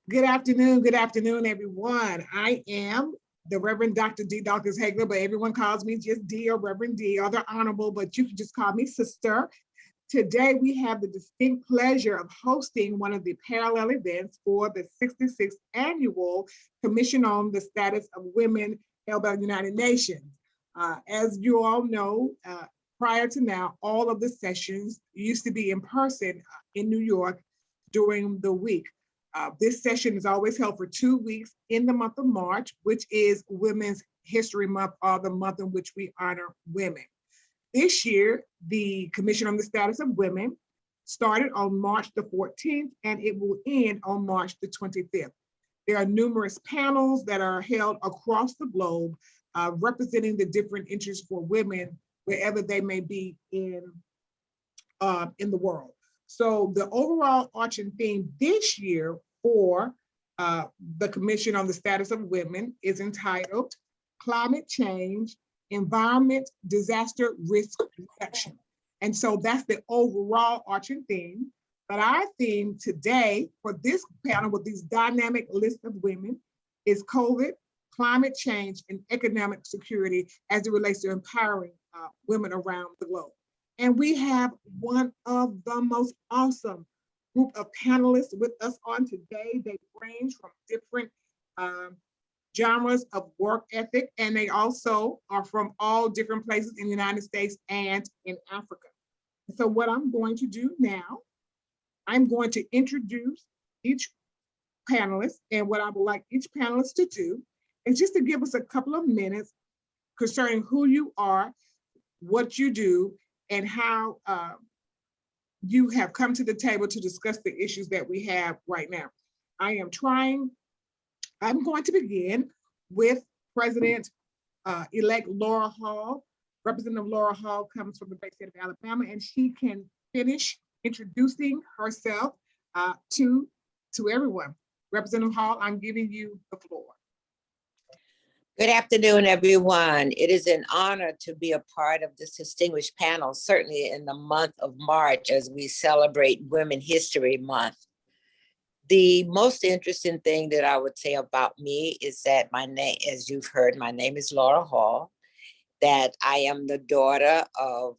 Good afternoon, everyone. I am the Reverend Dr. D. Dawkins-Haigler, but everyone calls me just D or Reverend D, or the Honorable, but you can just call me Sister. Today, we have the distinct pleasure of hosting one of the parallel events for the 66th Annual Commission on the Status of Women held by the United Nations. As you all know, prior to now, all of the sessions used to be in person in New York during the week. This session is always held for 2 weeks in the month of March, which is Women's History Month, or the month in which we honor women. This year, the Commission on the Status of Women started on March the 14th, and it will end on March the 25th. There are numerous panels that are held across the globe representing the different interests for women wherever they may be in the world. So the overall arching theme this year for the Commission on the Status of Women is entitled Climate Change, Environment, Disaster Risk Reduction. And so that's the overall arching theme. But our theme today for this panel with these dynamic list of women is COVID, climate change, and economic security as it relates to empowering women around the globe. And we have one of the most awesome group of panelists with us on today. They range from different genres of work ethic, and they also are from all different places in the United States and in Africa. So what I'm going to do now, I'm going to introduce each panelist, and what I would like each panelist to do is just to give us a couple of minutes concerning who you are, what you do, and how you have come to the table to discuss the issues that we have right now. I'm going to begin with President-elect Laura Hall. Representative Laura Hall comes from the great state of Alabama, and she can finish introducing herself to everyone. Representative Hall, I'm giving you the floor. Good afternoon, everyone. It is an honor to be a part of this distinguished panel, certainly in the month of March as we celebrate Women History Month. The most interesting thing that I would say about me is that my name, as you've heard, my name is Laura Hall, that I am the daughter of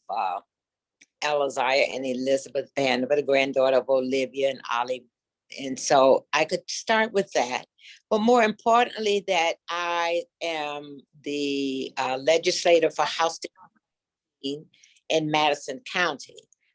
Elizaiah and Elizabeth Vanderbilt, the granddaughter of Olivia and Ollie. And so I could start with that. But more importantly, that I am the legislator for House in Madison County.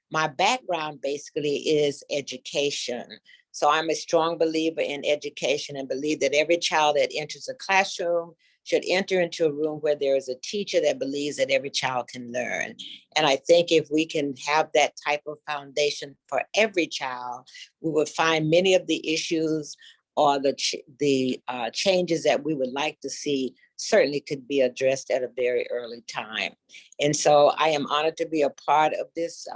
My background basically is education. So I'm a strong believer in education and believe that every child that enters a classroom should enter into a room where there is a teacher that believes that every child can learn. And I think if we can have that type of foundation for every child, we would find many of the issues or the changes that we would like to see certainly could be addressed at a very early time. And so I am honored to be a part of this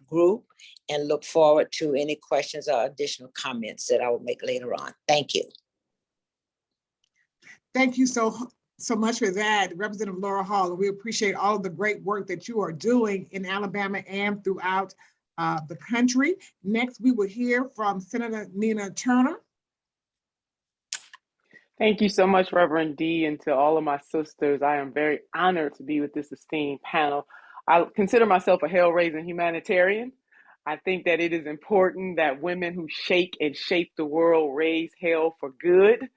group and look forward to any questions or additional comments that I will make later on. Thank you. Thank you so much for that, Representative Laura Hall. We appreciate all of the great work that you are doing in Alabama and throughout the country. Next, we will hear from Senator Nina Turner. Thank you so much, Reverend D, and to all of my sisters. I am very honored to be with this esteemed panel. I consider myself a hell-raising humanitarian. I think that it is important that women who shake and shape the world raise hell for good,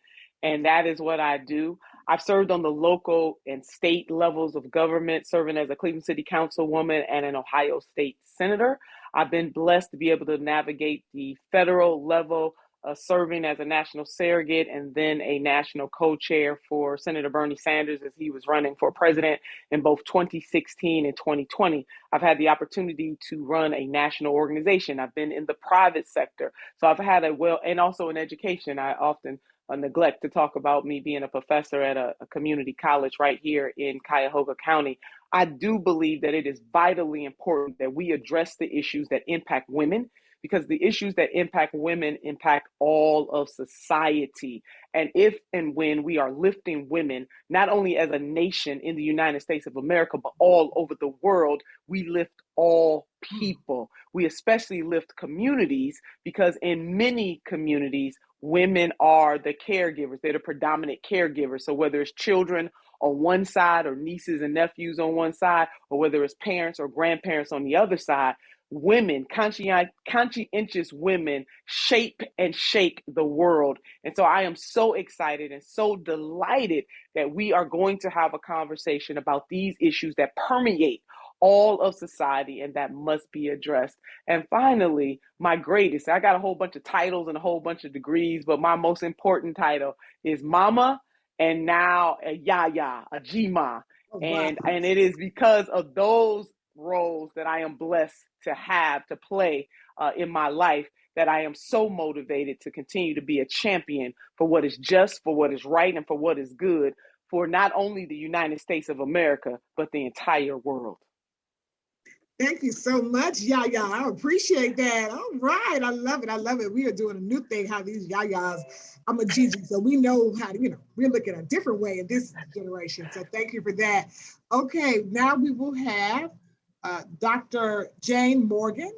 and that is what I do. I've served on the local and state levels of government, serving as a Cleveland City Councilwoman and an Ohio State Senator. I've been blessed to be able to navigate the federal level, serving as a national surrogate and then a national co-chair for Senator Bernie Sanders as he was running for president in both 2016 and 2020. I've had the opportunity to run a national organization. I've been in the private sector. So I've had and also in education. I often neglect to talk about me being a professor at a community college right here in Cuyahoga County. I do believe that it is vitally important that we address the issues that impact women, because the issues that impact women impact all of society. And if and when we are lifting women, not only as a nation in the United States of America, but all over the world, we lift all people. We especially lift communities, because in many communities, women are the caregivers. They're the predominant caregivers. So whether it's children on one side or nieces and nephews on one side, or whether it's parents or grandparents on the other side, women, conscientious women shape and shake the world. And so I am so excited and so delighted that we are going to have a conversation about these issues that permeate all of society and that must be addressed. And finally, my greatest, I got a whole bunch of titles and a whole bunch of degrees, but my most important title is Mama, and now a Yaya, a Jima. Oh, wow. And it is because of those roles that I am blessed to have, to play in my life, that I am so motivated to continue to be a champion for what is just, for what is right, and for what is good for not only the United States of America, but the entire world. Thank you so much, Yaya. I appreciate that. All right, I love it. I love it. We are doing a new thing, how these Yayas, I'm a Gigi, so we know how to, we're looking a different way in this generation. So thank you for that. Okay, now we will have Dr. Jayne Morgan.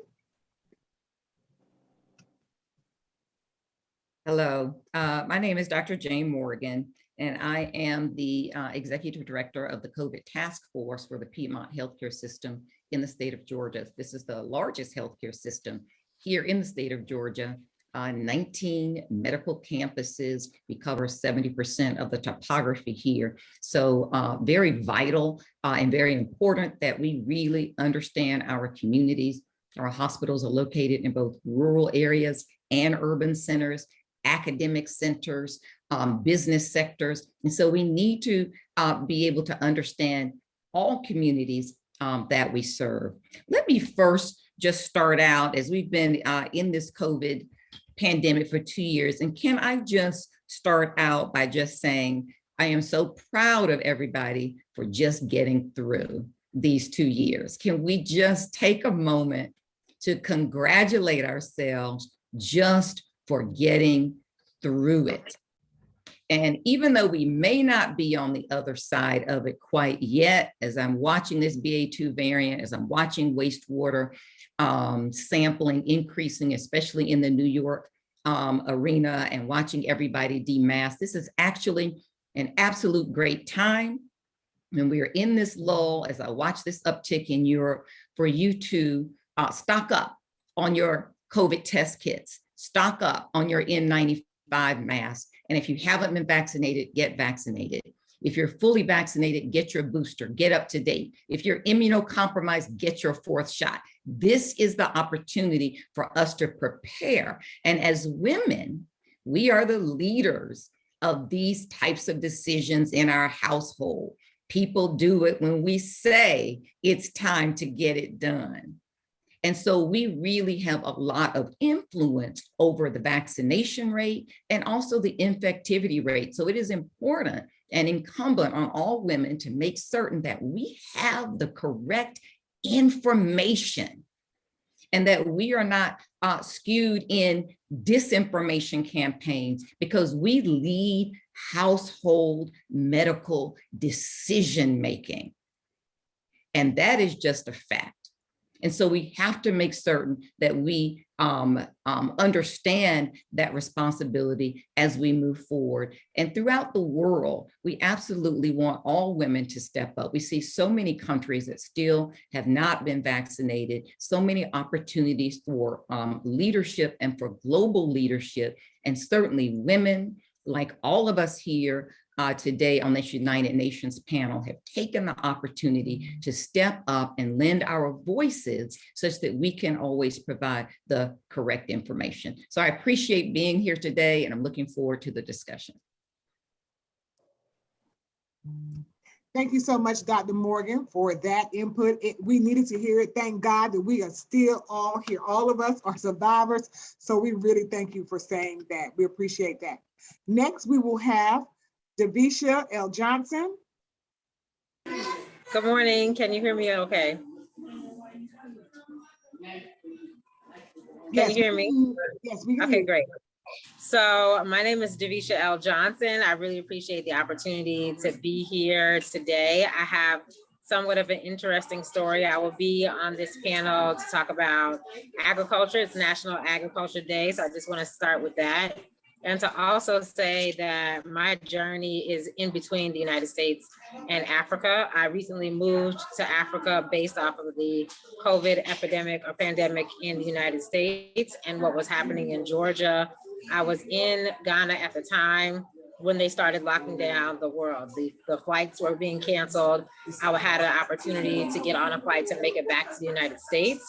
Hello, my name is Dr. Jayne Morgan, and I am the Executive Director of the COVID Task Force for the Piedmont Healthcare System in the state of Georgia. This is the largest healthcare system here in the state of Georgia. 19 medical campuses. We cover 70% of the topography here. So very vital and very important that we really understand our communities. Our hospitals are located in both rural areas and urban centers, academic centers, business sectors. And so we need to be able to understand all communities that we serve. Let me first just start out, as we've been in this COVID pandemic for 2 years. And can I just start out by just saying, I am so proud of everybody for just getting through these 2 years. Can we just take a moment to congratulate ourselves just for getting through it? And even though we may not be on the other side of it quite yet, as I'm watching this BA2 variant, as I'm watching wastewater sampling increasing, especially in the New York arena, and watching everybody demask, this is actually an absolute great time. And we are in this lull, as I watch this uptick in Europe, for you to stock up on your COVID test kits, stock up on your N95 mask. And if you haven't been vaccinated, get vaccinated. If you're fully vaccinated, get your booster, get up to date. If you're immunocompromised, get your 4th shot. This is the opportunity for us to prepare. And as women, we are the leaders of these types of decisions in our household. People do it when we say it's time to get it done. And so we really have a lot of influence over the vaccination rate and also the infectivity rate. So it is important and incumbent on all women to make certain that we have the correct information and that we are not skewed in disinformation campaigns, because we lead household medical decision-making. And that is just a fact. And so we have to make certain that we understand that responsibility as we move forward. And throughout the world, we absolutely want all women to step up. We see so many countries that still have not been vaccinated, so many opportunities for leadership and for global leadership. And certainly women, like all of us here today on this United Nations panel, have taken the opportunity to step up and lend our voices such that we can always provide the correct information. So I appreciate being here today, and I'm looking forward to the discussion. Thank you so much, Dr. Morgan, for that input. We needed to hear it. Thank God that we are still all here. All of us are survivors. So we really thank you for saying that. We appreciate that. Next, we will have Davisa L. Johnson. Good morning. Can you hear me okay? Can you hear me? Yes, we can. Okay, great. So my name is Davisa L. Johnson. I really appreciate the opportunity to be here today. I have somewhat of an interesting story. I will be on this panel to talk about agriculture. It's National Agriculture Day, so I just want to start with that. and to also say that my journey is in between the United States and Africa. I recently moved to Africa based off of the COVID epidemic or pandemic in the United States and what was happening in Georgia. I was in Ghana at the time when they started locking down the world. The flights were being canceled. I had an opportunity to get on a flight to make it back to the United States.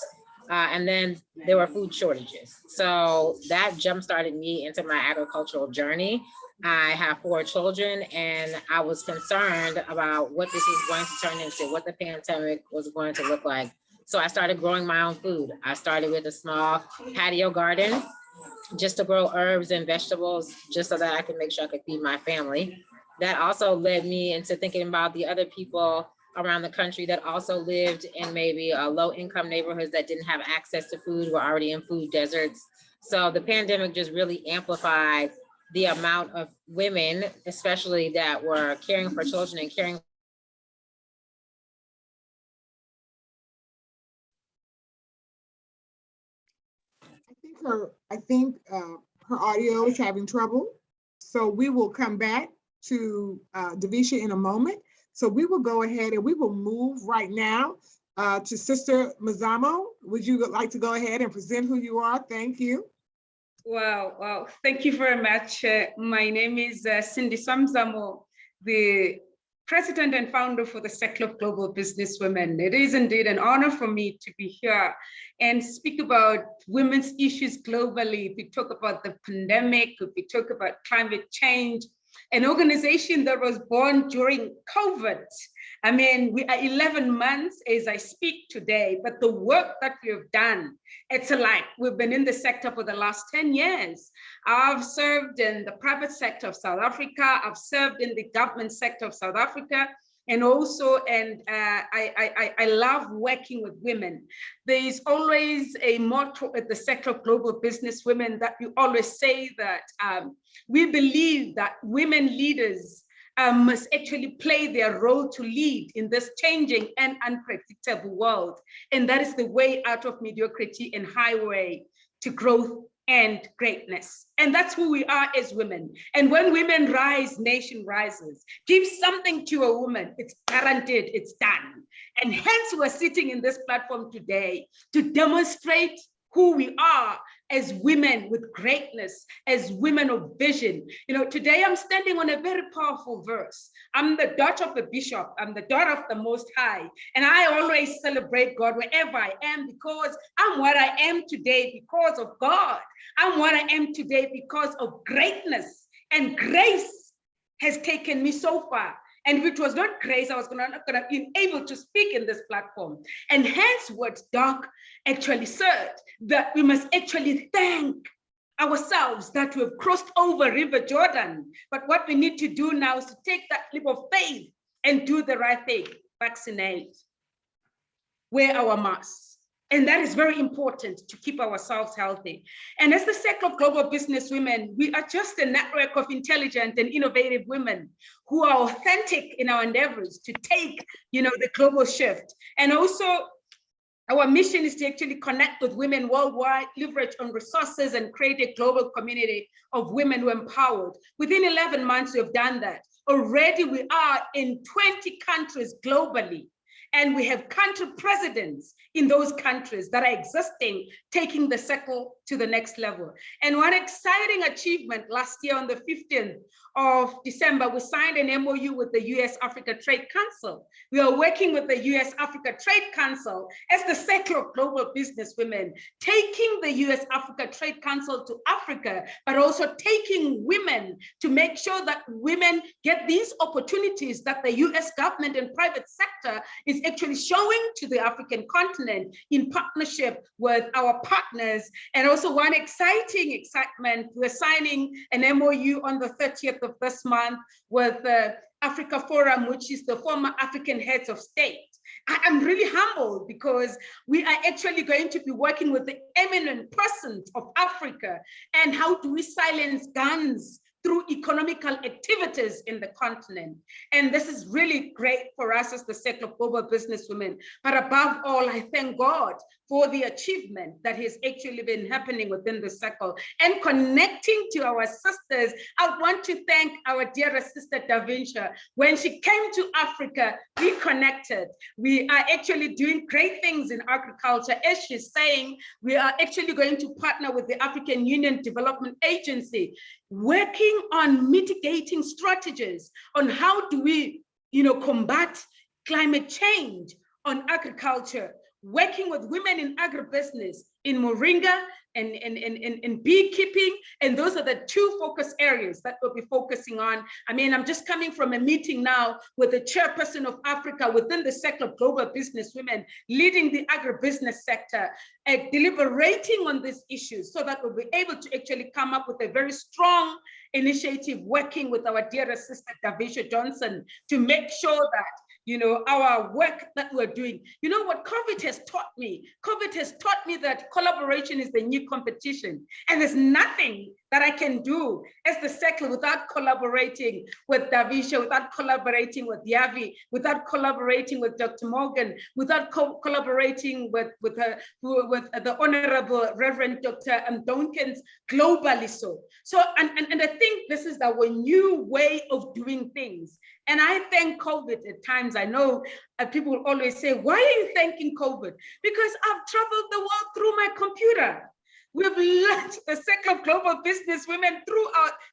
And then there were food shortages. So that jump-started me into my agricultural journey. I have 4 children, and I was concerned about what this was going to turn into, what the pandemic was going to look like. So I started growing my own food. I started with a small patio garden just to grow herbs and vegetables, just so that I could make sure I could feed my family. That also led me into thinking about the other people around the country that also lived in maybe low-income neighborhoods that didn't have access to food, were already in food deserts. So the pandemic just really amplified the amount of women, especially that were caring for children and caring. I think her audio is having trouble. So we will come back to Davisa in a moment. So we will go ahead and we will move right now to Sister Mzamo. Would you like to go ahead and present who you are? Thank you. Wow. Thank you very much. My name is Sindiswa Mzamo, the President and founder for the Circle of Global Businesswomen. It is indeed an honor for me to be here and speak about women's issues globally. If we talk about the pandemic, if we talk about climate change, an organization that was born during COVID. I mean, we are 11 months as I speak today, but the work that we have done, it's like we've been in the sector for the last 10 years. I've served in the private sector of South Africa. I've served in the government sector of South Africa. And also, I love working with women. There is always a motto at the Sector of Global Businesswomen that we always say that we believe that women leaders must actually play their role to lead in this changing and unpredictable world. And that is the way out of mediocrity and highway to growth and greatness. And that's who we are as women. And when women rise, nation rises. Give something to a woman, it's guaranteed, it's done. And hence we're sitting in this platform today to demonstrate who we are as women with greatness, as women of vision. You know, today I'm standing on a very powerful verse. I'm the daughter of the bishop. I'm the daughter of the Most High. And I always celebrate God wherever I am, because I'm what I am today because of God. I'm what I am today because of greatness. And grace has taken me so far. And if it was not grace, I was not going to be able to speak in this platform. And hence what Doc actually said, that we must actually thank ourselves that we've crossed over River Jordan. But what we need to do now is to take that leap of faith and do the right thing, vaccinate, wear our masks. And that is very important to keep ourselves healthy. And as the Circle of Global Businesswomen, we are just a network of intelligent and innovative women who are authentic in our endeavors to take, the global shift. And also, our mission is to actually connect with women worldwide, leverage on resources, and create a global community of women who are empowered. Within 11 months, we have done that. Already, we are in 20 countries globally. And we have country presidents in those countries that are existing, taking the circle to the next level. And one exciting achievement last year on the 15th of December, we signed an MOU with the US-Africa Trade Council. We are working with the US-Africa Trade Council as the Circle of Global Businesswomen, taking the US-Africa Trade Council to Africa, but also taking women to make sure that women get these opportunities that the US government and private sector is actually showing to the African continent in partnership with our partners. And also one excitement, we're signing an MOU on the 30th of this month with the Africa Forum, which is the former African heads of state. I'm really humbled because we are actually going to be working with the eminent persons of Africa and how do we silence guns through economical activities in the continent. And this is really great for us as the Circle of Global Businesswomen. But above all, I thank God for the achievement that has actually been happening within the circle. And connecting to our sisters, I want to thank our dearest sister Davisa. When she came to Africa, we connected. We are actually doing great things in agriculture. As she's saying, we are actually going to partner with the African Union Development Agency, working on mitigating strategies on how do we, combat climate change on agriculture, working with women in agribusiness, in moringa, and in beekeeping. And those are the two focus areas that we'll be focusing on. I mean, I'm just coming from a meeting now with the chairperson of Africa within the Circle of Global Businesswomen, leading the agribusiness sector, deliberating on these issues so that we'll be able to actually come up with a very strong initiative, working with our dearest sister Davisa Johnson to make sure that our work that we're doing. You know what COVID has taught me? COVID has taught me that collaboration is the new competition. And there's nothing that I can do as the circle without collaborating with Davisa, without collaborating with Yavi, without collaborating with Dr. Morgan, without collaborating with the Honorable Reverend Dr. Dawkins, globally so. So, and I think this is our new way of doing things. And I thank COVID at times. I know people will always say, why are you thanking COVID? Because I've traveled the world through my computer. We've learned the Circle of Global Businesswomen through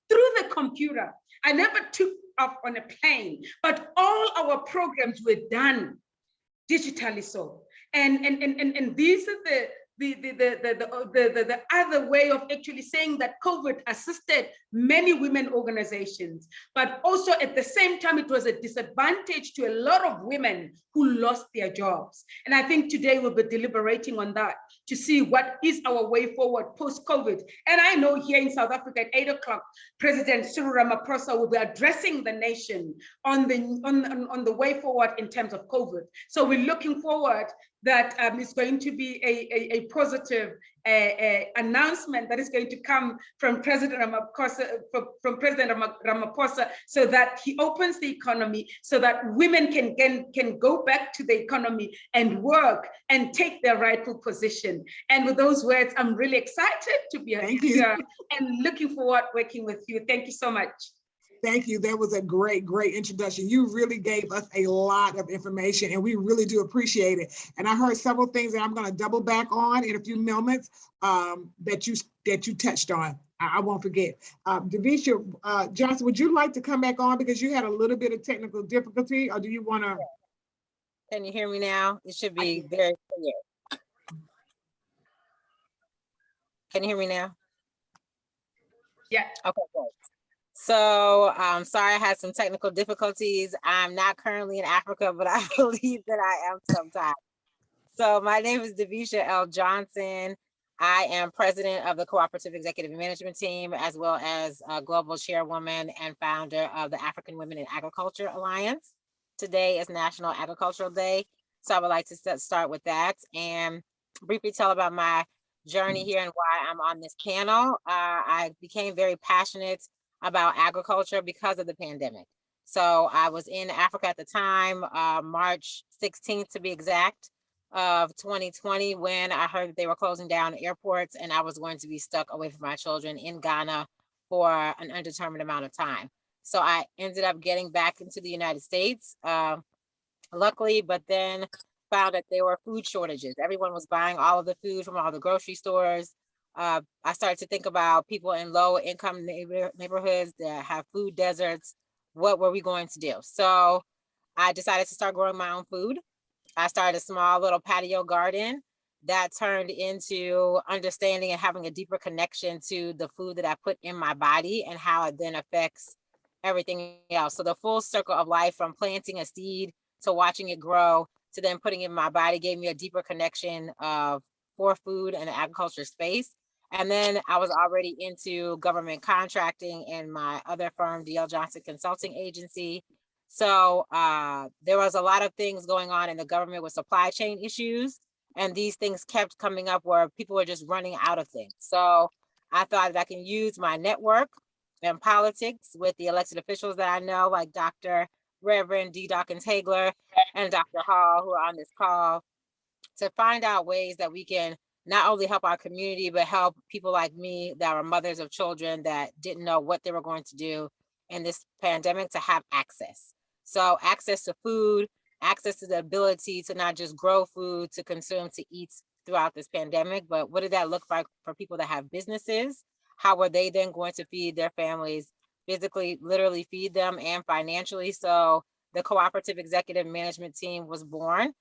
the computer. I never took off on a plane, but all our programs were done digitally so. And these are the other way of actually saying that COVID assisted many women organizations, but also at the same time, it was a disadvantage to a lot of women who lost their jobs. And I think today we'll be deliberating on that to see what is our way forward post-COVID. And I know here in South Africa at 8 o'clock, President Cyril Ramaphosa will be addressing the nation on the way forward in terms of COVID. So we're looking forward that is going to be a positive announcement that is going to come from President Ramaphosa, so that he opens the economy, so that women can go back to the economy and work and take their rightful position. And with those words, I'm really excited to be here and looking forward working with you. Thank you so much. Thank you. That was a great, great introduction. You really gave us a lot of information and we really do appreciate it. And I heard several things that I'm going to double back on in a few moments that you touched on. I won't forget. Davisa Johnson, would you like to come back on because you had a little bit of technical difficulty, or do you want to? Can you hear me now? It should be very clear. Can you hear me now? Yeah. Okay, good. So sorry I had some technical difficulties. I'm not currently in Africa, but I believe that I am sometime. So my name is Davisa L. Johnson. I am president of the Cooperative Executive Management Team, as well as global chairwoman and founder of the African Women in Agriculture Alliance. Today is National Agricultural Day. So I would like to start with that and briefly tell about my journey here and why I'm on this panel. I became very passionate about agriculture because of the pandemic. So I was in Africa at the time, March 16th to be exact, of 2020, when I heard that they were closing down airports and I was going to be stuck away from my children in Ghana for an undetermined amount of time. So I ended up getting back into the United States, luckily, but then found that there were food shortages. Everyone was buying all of the food from all the grocery stores. I started to think about people in low income neighborhoods that have food deserts. What were we going to do? So I decided to start growing my own food. I started a small little patio garden that turned into understanding and having a deeper connection to the food that I put in my body and how it then affects everything else. So the full circle of life, from planting a seed to watching it grow to then putting it in my body, gave me a deeper connection for food and the agriculture space. And then I was already into government contracting in my other firm, DL Johnson Consulting Agency. So there was a lot of things going on in the government with supply chain issues. And these things kept coming up where people were just running out of things. So I thought that I can use my network and politics with the elected officials that I know, like Dr. Reverend D. Dawkins-Haigler and Dr. Hall, who are on this call, to find out ways that we can not only help our community, but help people like me that are mothers of children that didn't know what they were going to do in this pandemic to have access. So access to food, access to the ability to not just grow food, to consume, to eat throughout this pandemic, but what did that look like for people that have businesses? How were they then going to feed their families, physically, literally feed them, and financially? So the Cooperative Executive Management Team was born.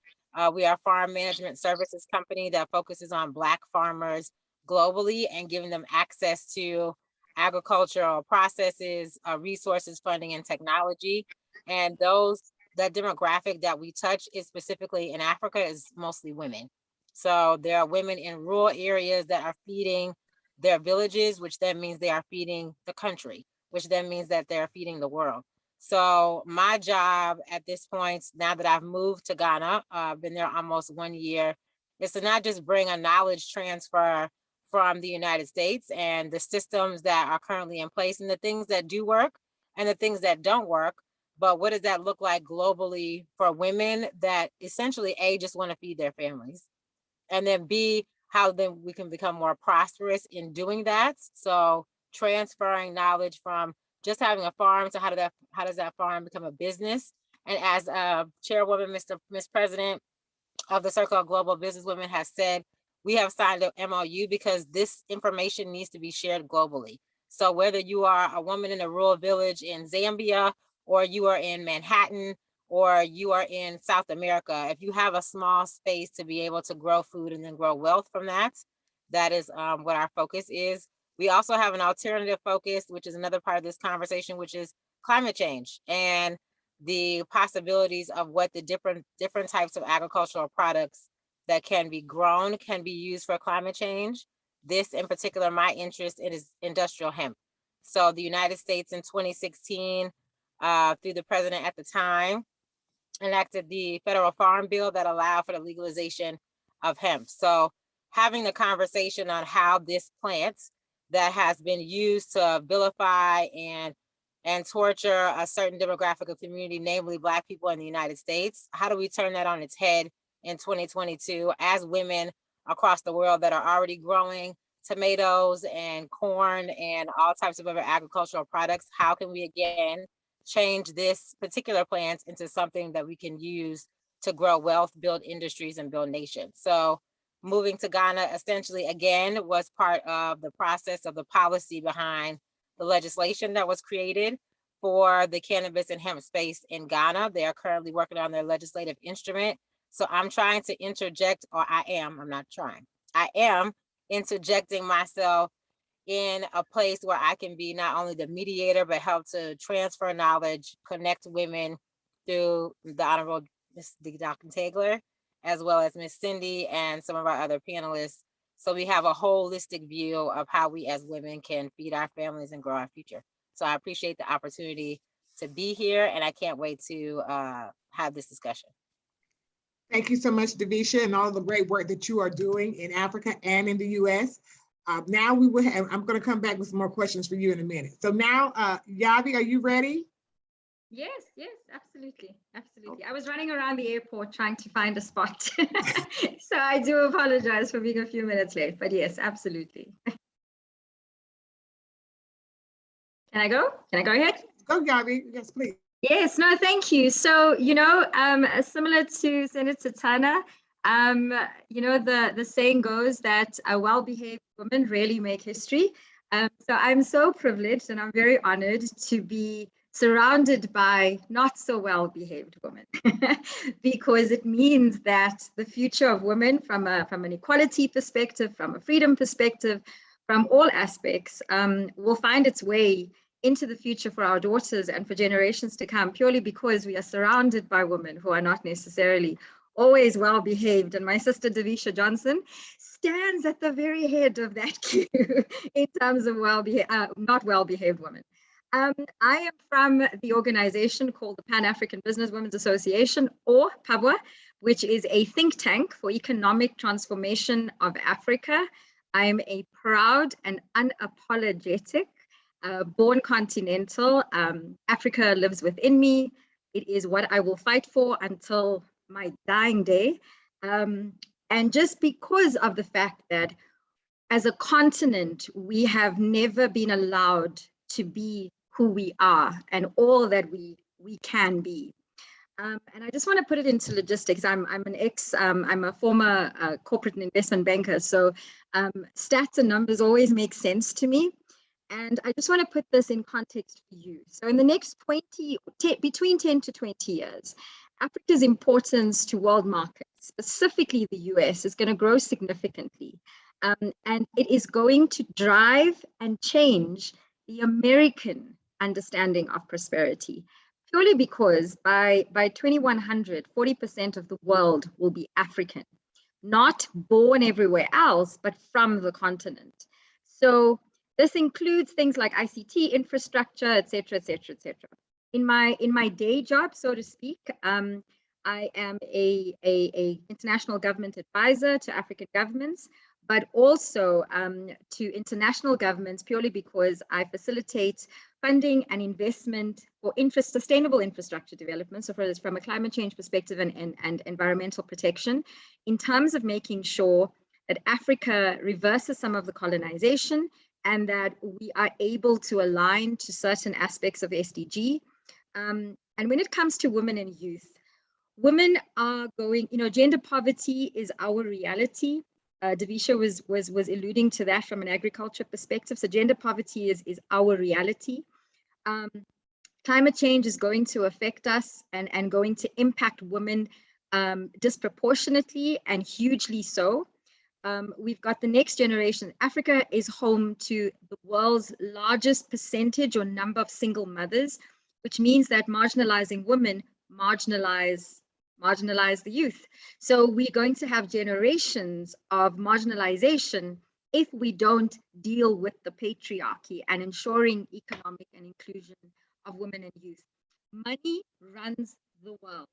We are a farm management services company that focuses on Black farmers globally and giving them access to agricultural processes, resources, funding, and technology. And that demographic that we touch is specifically in Africa is mostly women. So there are women in rural areas that are feeding their villages, which then means they are feeding the country, which then means that they're feeding the world. So my job at this point, now that I've moved to Ghana, I've been there almost 1 year, is to not just bring a knowledge transfer from the United States and the systems that are currently in place and the things that do work and the things that don't work, but what does that look like globally for women that essentially A, just want to feed their families, and then B, how then we can become more prosperous in doing that. So transferring knowledge from just having a farm to how does that farm become a business? And as Chairwoman, Ms. President of the Circle of Global Businesswomen has said, we have signed an MOU because this information needs to be shared globally. So whether you are a woman in a rural village in Zambia, or you are in Manhattan, or you are in South America, if you have a small space to be able to grow food and then grow wealth from that, that is what our focus is. We also have an alternative focus, which is another part of this conversation, which is climate change and the possibilities of what the different types of agricultural products that can be grown can be used for climate change. This in particular, my interest in is industrial hemp. So the United States in 2016, through the president at the time, enacted the federal farm bill that allowed for the legalization of hemp. So having the conversation on how this plant that has been used to vilify and torture a certain demographic of community, namely Black people in the United States, how do we turn that on its head in 2022 as women across the world that are already growing tomatoes and corn and all types of other agricultural products? How can we again change this particular plant into something that we can use to grow wealth, build industries, and build nations? So moving to Ghana essentially again was part of the process of the policy behind the legislation that was created for the cannabis and hemp space in Ghana. They are currently working on their legislative instrument. So I'm trying to interject, or I am interjecting myself in a place where I can be not only the mediator, but help to transfer knowledge, connect women through the Honorable Ms. Dawkins-Haigler, as well as Ms. Cindy and some of our other panelists. So we have a holistic view of how we as women can feed our families and grow our future. So I appreciate the opportunity to be here, and I can't wait to have this discussion. Thank you so much, Davisa, and all the great work that you are doing in Africa and in the US. Now we will have, I'm going to come back with some more questions for you in a minute. So now, Yavi, are you ready? Yes, absolutely. Okay. I was running around the airport trying to find a spot. So I do apologize for being a few minutes late, but yes, absolutely. Can I go? Can I go ahead? Go, Yavi. Yes, please. Yes, no, thank you. So, similar to Senator Turner, the saying goes that well-behaved women rarely make history. So I'm so privileged and I'm very honored to be surrounded by not so well-behaved women, because it means that the future of women from an equality perspective, from a freedom perspective, from all aspects, will find its way into the future for our daughters and for generations to come, purely because we are surrounded by women who are not necessarily always well-behaved. And my sister Davisa Johnson stands at the very head of that queue in terms of not well-behaved women. I am from the organization called the Pan-African Business Women's Association, or PABWA, which is a think tank for economic transformation of Africa. I am a proud and unapologetic born continental. Africa lives within me. It is what I will fight for until my dying day. And just because of the fact that as a continent, we have never been allowed to be who we are and all that we can be. And I just want to put it into logistics. I'm a former corporate and investment banker. So stats and numbers always make sense to me. And I just want to put this in context for you. So in the next between 10 to 20 years, Africa's importance to world markets, specifically the US, is going to grow significantly. And it is going to drive and change the American understanding of prosperity, purely because by 2100, 40% of the world will be African, not born everywhere else, but from the continent. So this includes things like ICT infrastructure, et cetera, et cetera, et cetera. In my day job, so to speak, I am a international government advisor to African governments, but also to international governments, purely because I facilitate funding and investment for sustainable infrastructure development. So from a climate change perspective and environmental protection, in terms of making sure that Africa reverses some of the colonization and that we are able to align to certain aspects of SDG. And when it comes to women and youth, women are going, gender poverty is our reality. Davisa was alluding to that from an agriculture perspective. So gender poverty is our reality. Climate change is going to affect us and going to impact women disproportionately and hugely so. We've got the next generation. Africa is home to the world's largest percentage or number of single mothers, which means that marginalizing women marginalize the youth. So we're going to have generations of marginalization if we don't deal with the patriarchy and ensuring economic and inclusion of women and youth. Money runs the world.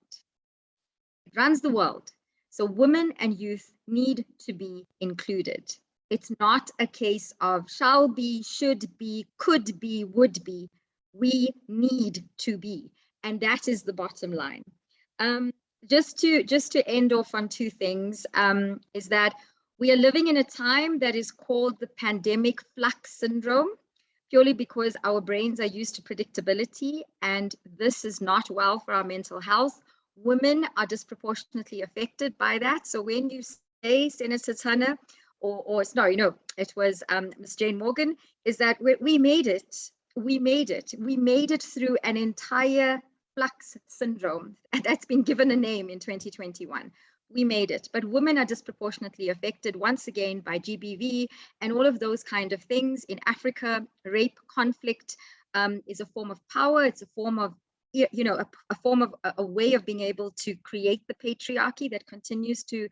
It runs the world. So women and youth need to be included. It's not a case of shall be, should be, could be, would be. We need to be. And that is the bottom line. Just to end off on two things, is that we are living in a time that is called the pandemic flux syndrome, purely because our brains are used to predictability, and this is not well for our mental health. Women are disproportionately affected by that. So when you say, Senator Turner, it was Ms. Jayne Morgan, is that we made it. We made it through an entire flux syndrome, and that's been given a name in 2021. We made it, but women are disproportionately affected once again by GBV and all of those kind of things. In Africa, rape, conflict is a form of power. It's a form of, a way of being able to create the patriarchy that continues to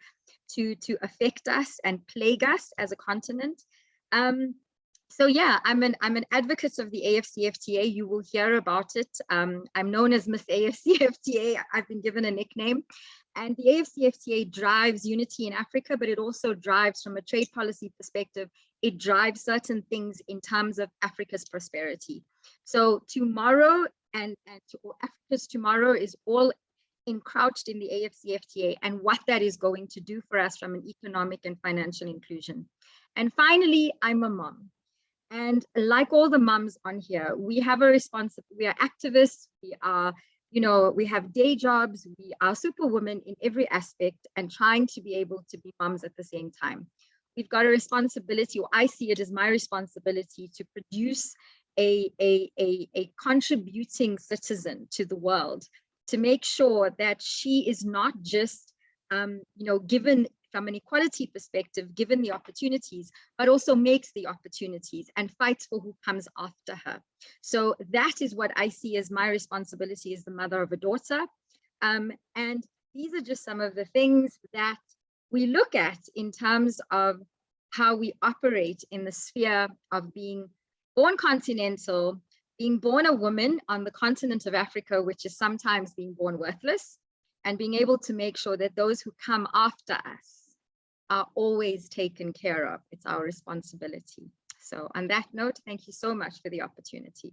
affect us and plague us as a continent. So yeah, I'm an advocate of the AFCFTA. You will hear about it. I'm known as Miss AFCFTA. I've been given a nickname. And the AFCFTA drives unity in Africa, but it also drives, from a trade policy perspective, it drives certain things in terms of Africa's prosperity. So tomorrow Africa's tomorrow is all encroached in the AFCFTA and what that is going to do for us from an economic and financial inclusion. And finally, I'm a mom. And like all the moms on here, we have a responsibility. We are activists. We are, we have day jobs. We are superwomen in every aspect and trying to be able to be moms at the same time. We've got a responsibility, or I see it as my responsibility, to produce a contributing citizen to the world, to make sure that she is not just, given from an equality perspective, given the opportunities, but also makes the opportunities and fights for who comes after her. So that is what I see as my responsibility as the mother of a daughter. And these are just some of the things that we look at in terms of how we operate in the sphere of being born continental, being born a woman on the continent of Africa, which is sometimes being born worthless, and being able to make sure that those who come after us are always taken care of. It's our responsibility. So on that note, thank you so much for the opportunity.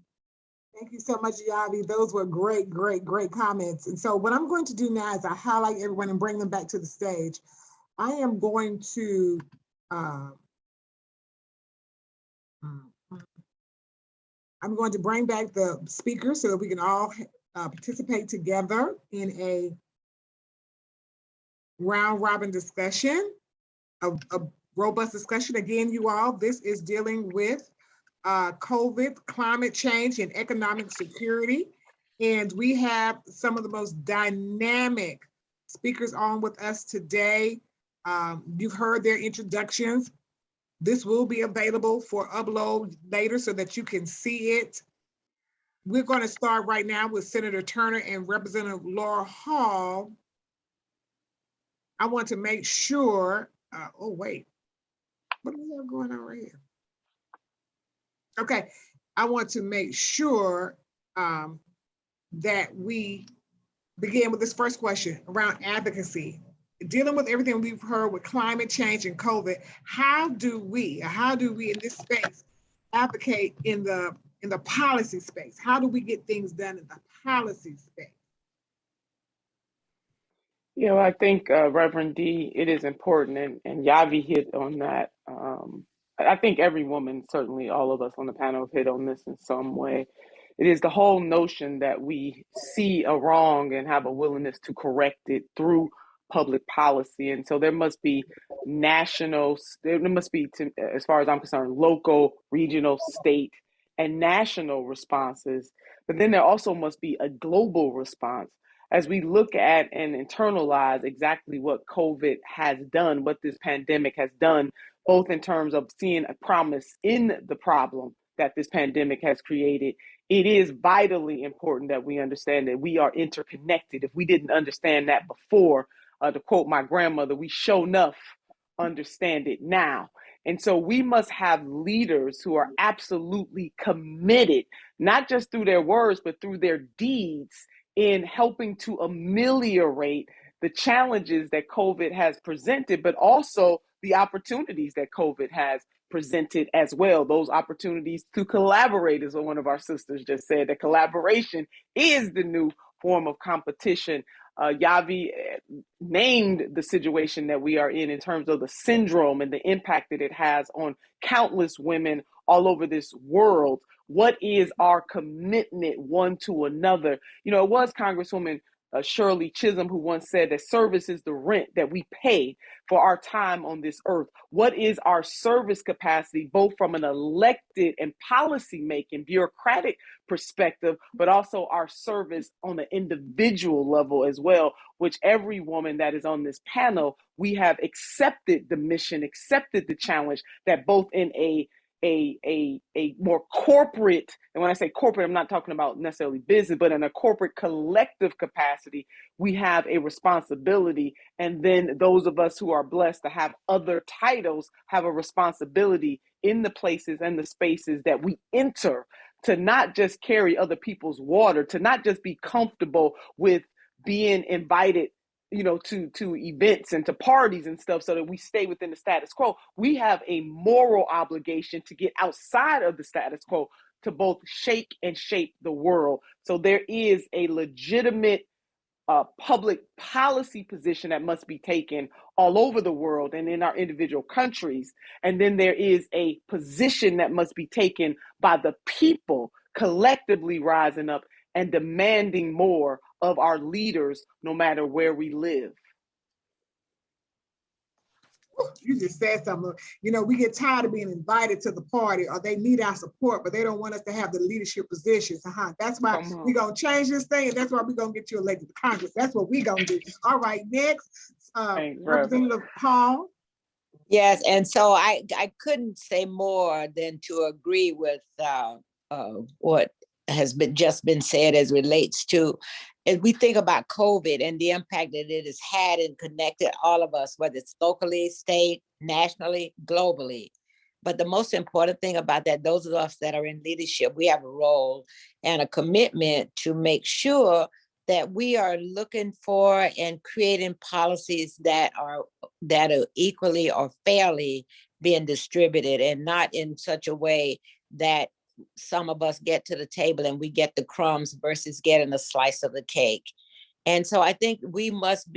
Thank you so much, Yavi. Those were great, great, great comments. And so what I'm going to do now is I highlight everyone and bring them back to the stage. I am going to bring back the speakers so that we can all participate together in a round robin discussion, a robust discussion. Again, you all, this is dealing with COVID, climate change, and economic security. And we have some of the most dynamic speakers on with us today. You've heard their introductions. This will be available for upload later so that you can see it. We're going to start right now with Senator Turner and Representative Laura Hall. I want to make sure, oh wait, what do we have going on right here? Okay, I want to make sure that we begin with this first question around advocacy. Dealing with everything we've heard with climate change and COVID, how do we in this space advocate in the policy space? How do we get things done in the policy space? You know, I think Reverend D, it is important, and Yavi hit on that. I think every woman, certainly all of us on the panel, have hit on this in some way. It is the whole notion that we see a wrong and have a willingness to correct it through public policy. And so there must be national, there must be, as far as I'm concerned, local, regional, state, and national responses. But then there also must be a global response. As we look at and internalize exactly what COVID has done, what this pandemic has done, both in terms of seeing a promise in the problem that this pandemic has created, it is vitally important that we understand that we are interconnected. If we didn't understand that before, to quote my grandmother, we sure enough understand it now. And so we must have leaders who are absolutely committed, not just through their words, but through their deeds, in helping to ameliorate the challenges that COVID has presented, but also the opportunities that COVID has presented as well. Those opportunities to collaborate, as one of our sisters just said, that collaboration is the new form of competition. Yavi named the situation that we are in terms of the syndrome and the impact that it has on countless women all over this world. What is our commitment one to another? You know, it was Congresswoman Shirley Chisholm who once said that service is the rent that we pay for our time on this earth. What is our service capacity, both from an elected and policy-making bureaucratic perspective, but also our service on an individual level as well, which every woman that is on this panel, we have accepted the mission, accepted the challenge that both in a more corporate, and when I say corporate, I'm not talking about necessarily business, but in a corporate collective capacity, we have a responsibility. And then those of us who are blessed to have other titles have a responsibility in the places and the spaces that we enter to not just carry other people's water, to not just be comfortable with being invited, you know, to events and to parties and stuff so that we stay within the status quo. We have a moral obligation to get outside of the status quo to both shake and shape the world. So there is a legitimate public policy position that must be taken all over the world and in our individual countries. And then there is a position that must be taken by the people collectively rising up and demanding more of our leaders, no matter where we live. You just said something. You know, we get tired of being invited to the party, or they need our support, but they don't want us to have the leadership positions. That's why we're going to change this thing, and that's why we're going to get you elected to Congress. That's what we're going to do. All right, next, Representative Hall. Yes, and so I couldn't say more than to agree with what has just been said as relates to, as we think about COVID and the impact that it has had and connected all of us, whether it's locally, state, nationally, globally. But the most important thing about that, those of us that are in leadership, we have a role and a commitment to make sure that we are looking for and creating policies that are equally or fairly being distributed, and not in such a way that some of us get to the table and we get the crumbs versus getting a slice of the cake. And so I think we must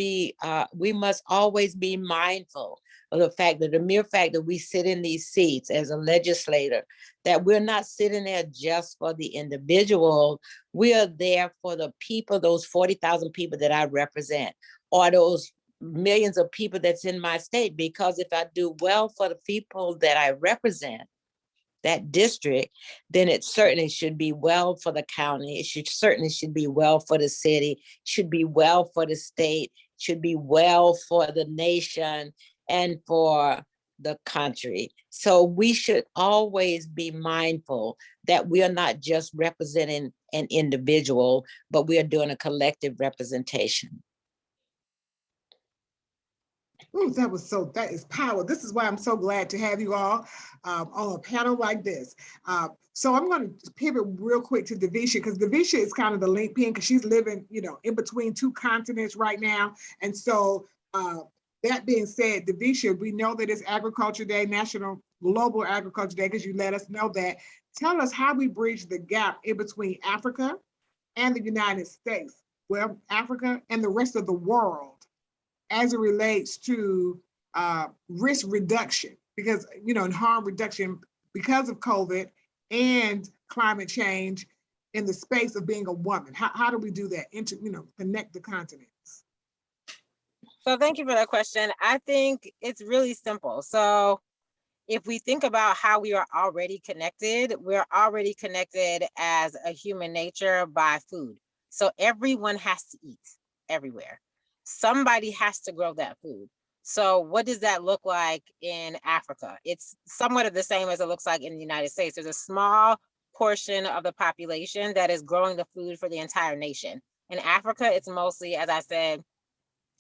always be mindful of the fact that the mere fact that we sit in these seats as a legislator, that we're not sitting there just for the individual. We are there for the people, those 40,000 people that I represent, or those millions of people that's in my state. Because if I do well for the people that I represent, that district, then it certainly should be well for the county. It certainly should be well for the city, should be well for the state, should be well for the nation and for the country. So we should always be mindful that we are not just representing an individual, but we are doing a collective representation. Ooh, that is power. This is why I'm so glad to have you all on a panel like this. So I'm going to pivot real quick to Davisa, because Davisa is kind of the linchpin, because she's living, in between two continents right now. And so that being said, Davisa, we know that it's Agriculture Day, National Global Agriculture Day, because you let us know that. Tell us how we bridge the gap in between Africa and the United States, well, Africa and the rest of the world, as it relates to risk reduction, because, and harm reduction because of COVID and climate change in the space of being a woman. How do we do that? Connect the continents. So thank you for that question. I think it's really simple. So if we think about how we are already connected, we're already connected as a human nature by food. So everyone has to eat everywhere. Somebody has to grow that food. So what does that look like in Africa? It's somewhat of the same as it looks like in the United States. There's a small portion of the population that is growing the food for the entire nation. In Africa, it's mostly, as I said,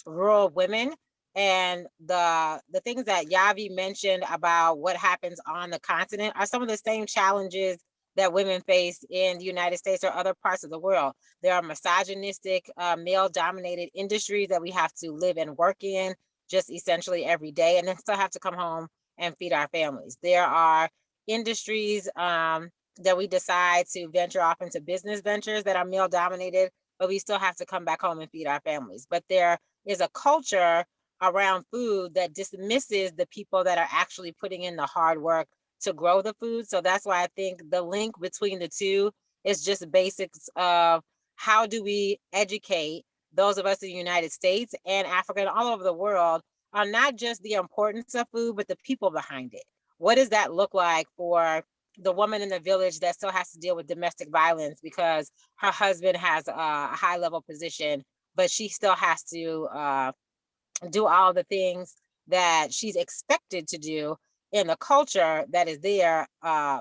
rural women. And the things that Yavi mentioned about what happens on the continent are some of the same challenges that women face in the United States or other parts of the world. There are misogynistic, male-dominated industries that we have to live and work in just essentially every day, and then still have to come home and feed our families. There are industries that we decide to venture off into business ventures that are male-dominated, but we still have to come back home and feed our families. But there is a culture around food that dismisses the people that are actually putting in the hard work to grow the food. So that's why I think the link between the two is just basics of how do we educate those of us in the United States and Africa and all over the world on not just the importance of food, but the people behind it. What does that look like for the woman in the village that still has to deal with domestic violence because her husband has a high level position, but she still has to do all the things that she's expected to do in the culture that is there,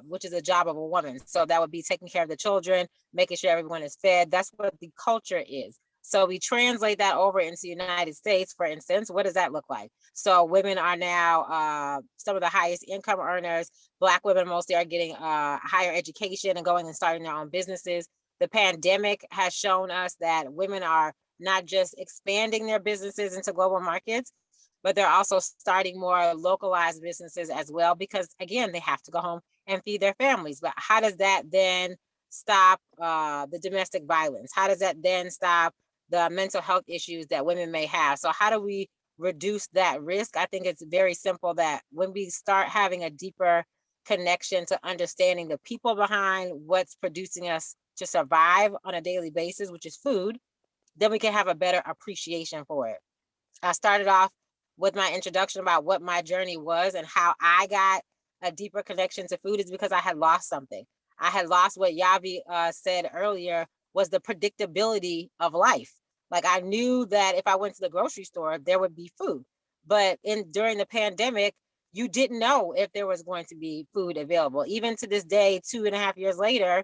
which is a job of a woman. So that would be taking care of the children, making sure everyone is fed. That's what the culture is. So we translate that over into the United States, for instance. What does that look like? So women are now some of the highest income earners. Black women mostly are getting higher education and going and starting their own businesses. The pandemic has shown us that women are not just expanding their businesses into global markets, but they're also starting more localized businesses as well, because again, they have to go home and feed their families. But how does that then stop the domestic violence? How does that then stop the mental health issues that women may have? So how do we reduce that risk? I think it's very simple that when we start having a deeper connection to understanding the people behind what's producing us to survive on a daily basis, which is food, then we can have a better appreciation for it. I started off with my introduction about what my journey was and how I got a deeper connection to food is because I had lost something. I had lost what Yavi said earlier was the predictability of life. Like I knew that if I went to the grocery store, there would be food. But during the pandemic, you didn't know if there was going to be food available. Even to this day, 2.5 years later,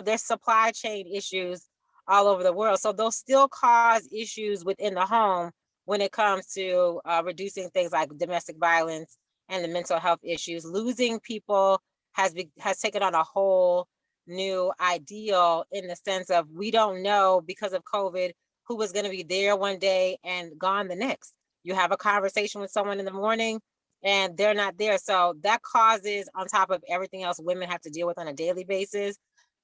there's supply chain issues all over the world. So those still cause issues within the home when it comes to reducing things like domestic violence and the mental health issues. Losing people has taken on a whole new ideal in the sense of we don't know because of COVID who was going to be there one day and gone the next. You have a conversation with someone in the morning and they're not there. So that causes, on top of everything else women have to deal with on a daily basis,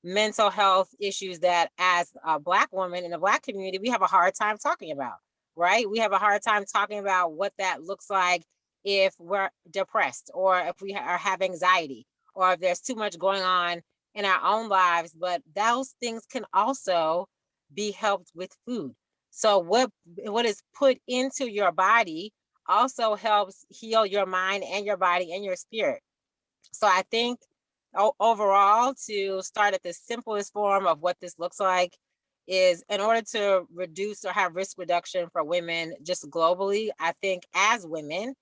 mental health issues that as a Black woman in the Black community, we have a hard time talking about, right? We have a hard time talking about what that looks like if we're depressed, or if we have anxiety, or if there's too much going on in our own lives. But those things can also be helped with food. So what is put into your body also helps heal your mind and your body and your spirit. So I think overall, to start at the simplest form of what this looks like is, in order to reduce or have risk reduction for women just globally, I think as women,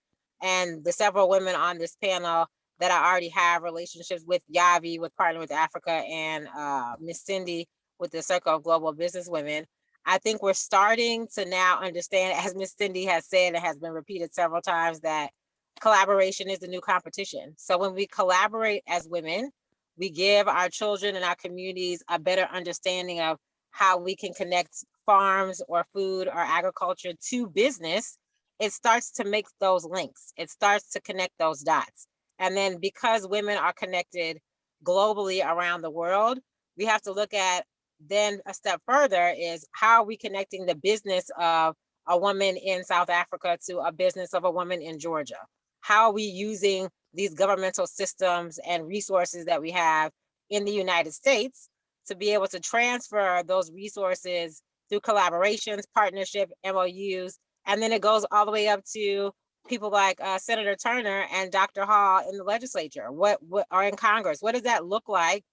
and the several women on this panel that I already have relationships with, Yavi with Partner with Africa, and Miss Cindy with the Circle of Global Business Women, I think we're starting to now understand, as Miss Cindy has said, and has been repeated several times, that collaboration is the new competition. So when we collaborate as women, we give our children and our communities a better understanding of how we can connect farms or food or agriculture to business. It starts to make those links. It starts to connect those dots. And then because women are connected globally around the world, we have to look at then a step further is, how are we connecting the business of a woman in South Africa to a business of a woman in Georgia? How are we using these governmental systems and resources that we have in the United States to be able to transfer those resources through collaborations, partnership, MOUs, and then it goes all the way up to people like Senator Turner and Dr. Hall in the legislature, what are in Congress. What does that look like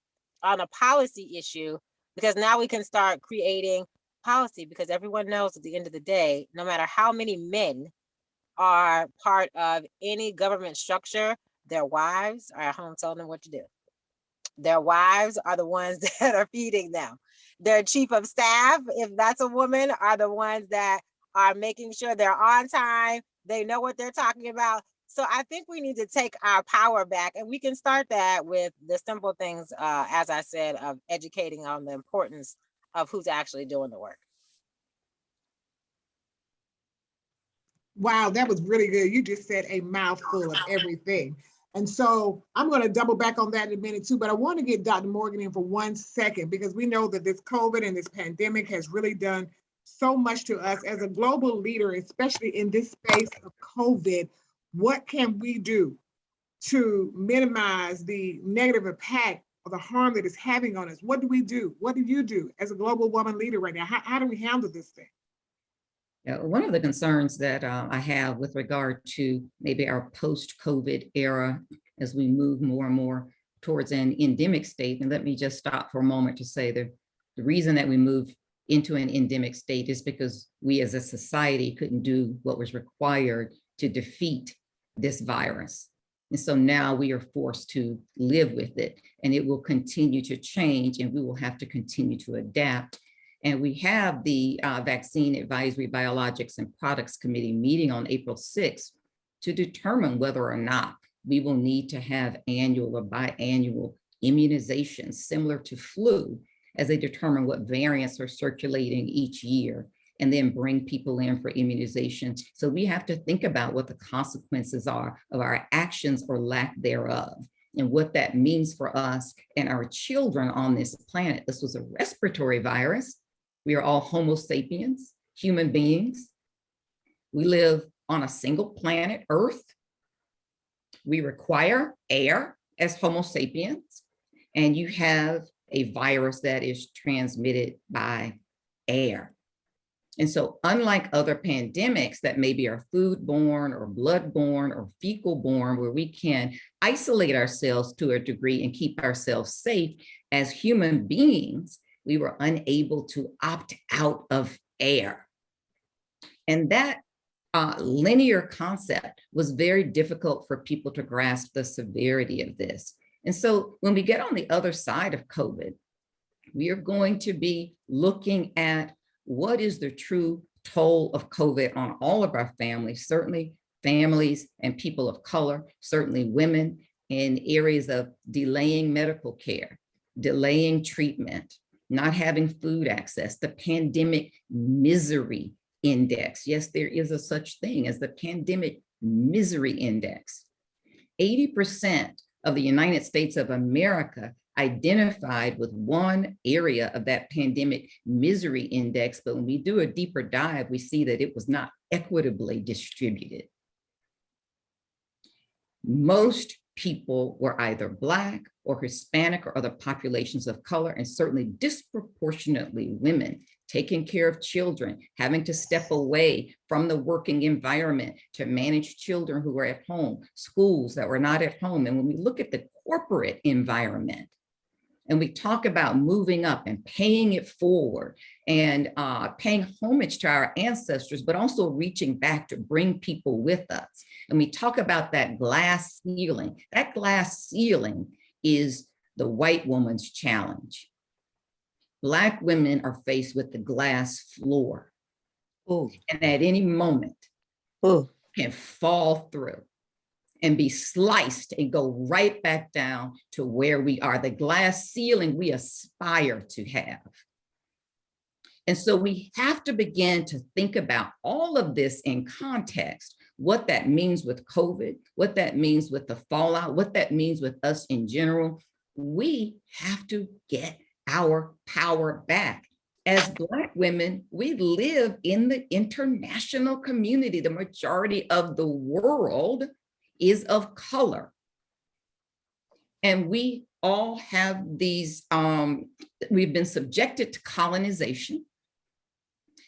on a policy issue? Because now we can start creating policy, because everyone knows at the end of the day, no matter how many men are part of any government structure, their wives are at home telling them what to do. Their wives are the ones that are feeding them. Their chief of staff, if that's a woman, are the ones that are making sure they're on time. They know what they're talking about. So I think we need to take our power back, and we can start that with the simple things, as I said, of educating on the importance of who's actually doing the work. Wow, that was really good. You just said a mouthful of everything. And so I'm going to double back on that in a minute too, but I want to get Dr. Morgan in for 1 second, because we know that this COVID and this pandemic has really done so much to us as a global leader, especially in this space of COVID. What can we do to minimize the negative impact or the harm that it's having on us? What do we do? What do you do as a global woman leader right now? How do we handle this thing? One of the concerns that I have with regard to maybe our post-COVID era, as we move more and more towards an endemic state, and let me just stop for a moment to say that the reason that we moved into an endemic state is because we as a society couldn't do what was required to defeat this virus. And so now we are forced to live with it, and it will continue to change, and we will have to continue to adapt. And we have the Vaccine Advisory Biologics and Products Committee meeting on April 6th to determine whether or not we will need to have annual or biannual immunizations similar to flu, as they determine what variants are circulating each year, and then bring people in for immunization. So we have to think about what the consequences are of our actions or lack thereof, and what that means for us and our children on this planet. This was a respiratory virus. We are all Homo sapiens, human beings. We live on a single planet, Earth. We require air as Homo sapiens, and you have a virus that is transmitted by air. And so unlike other pandemics that maybe are foodborne or bloodborne or fecal-borne, where we can isolate ourselves to a degree and keep ourselves safe, as human beings, we were unable to opt out of air. And that linear concept was very difficult for people to grasp the severity of this. And so when we get on the other side of COVID, we are going to be looking at what is the true toll of COVID on all of our families, certainly families and people of color, certainly women, in areas of delaying medical care, delaying treatment, not having food access, the pandemic misery index. Yes, there is a such thing as the pandemic Misery Index. 80% of the United States of America identified with one area of that pandemic misery index, but when we do a deeper dive, we see that it was not equitably distributed. Most people were either Black or Hispanic or other populations of color, and certainly disproportionately women, taking care of children, having to step away from the working environment to manage children who were at home, schools that were not at home. And when we look at the corporate environment, and we talk about moving up and paying it forward and paying homage to our ancestors, but also reaching back to bring people with us. And we talk about that glass ceiling. That glass ceiling is the white woman's challenge. Black women are faced with the glass floor. Ooh. And at any moment can fall through and be sliced and go right back down to where we are, the glass ceiling we aspire to have. And so we have to begin to think about all of this in context, what that means with COVID, what that means with the fallout, what that means with us in general. We have to get our power back. As Black women, we live in the international community. The majority of the world is of color. And we all have these, we've been subjected to colonization.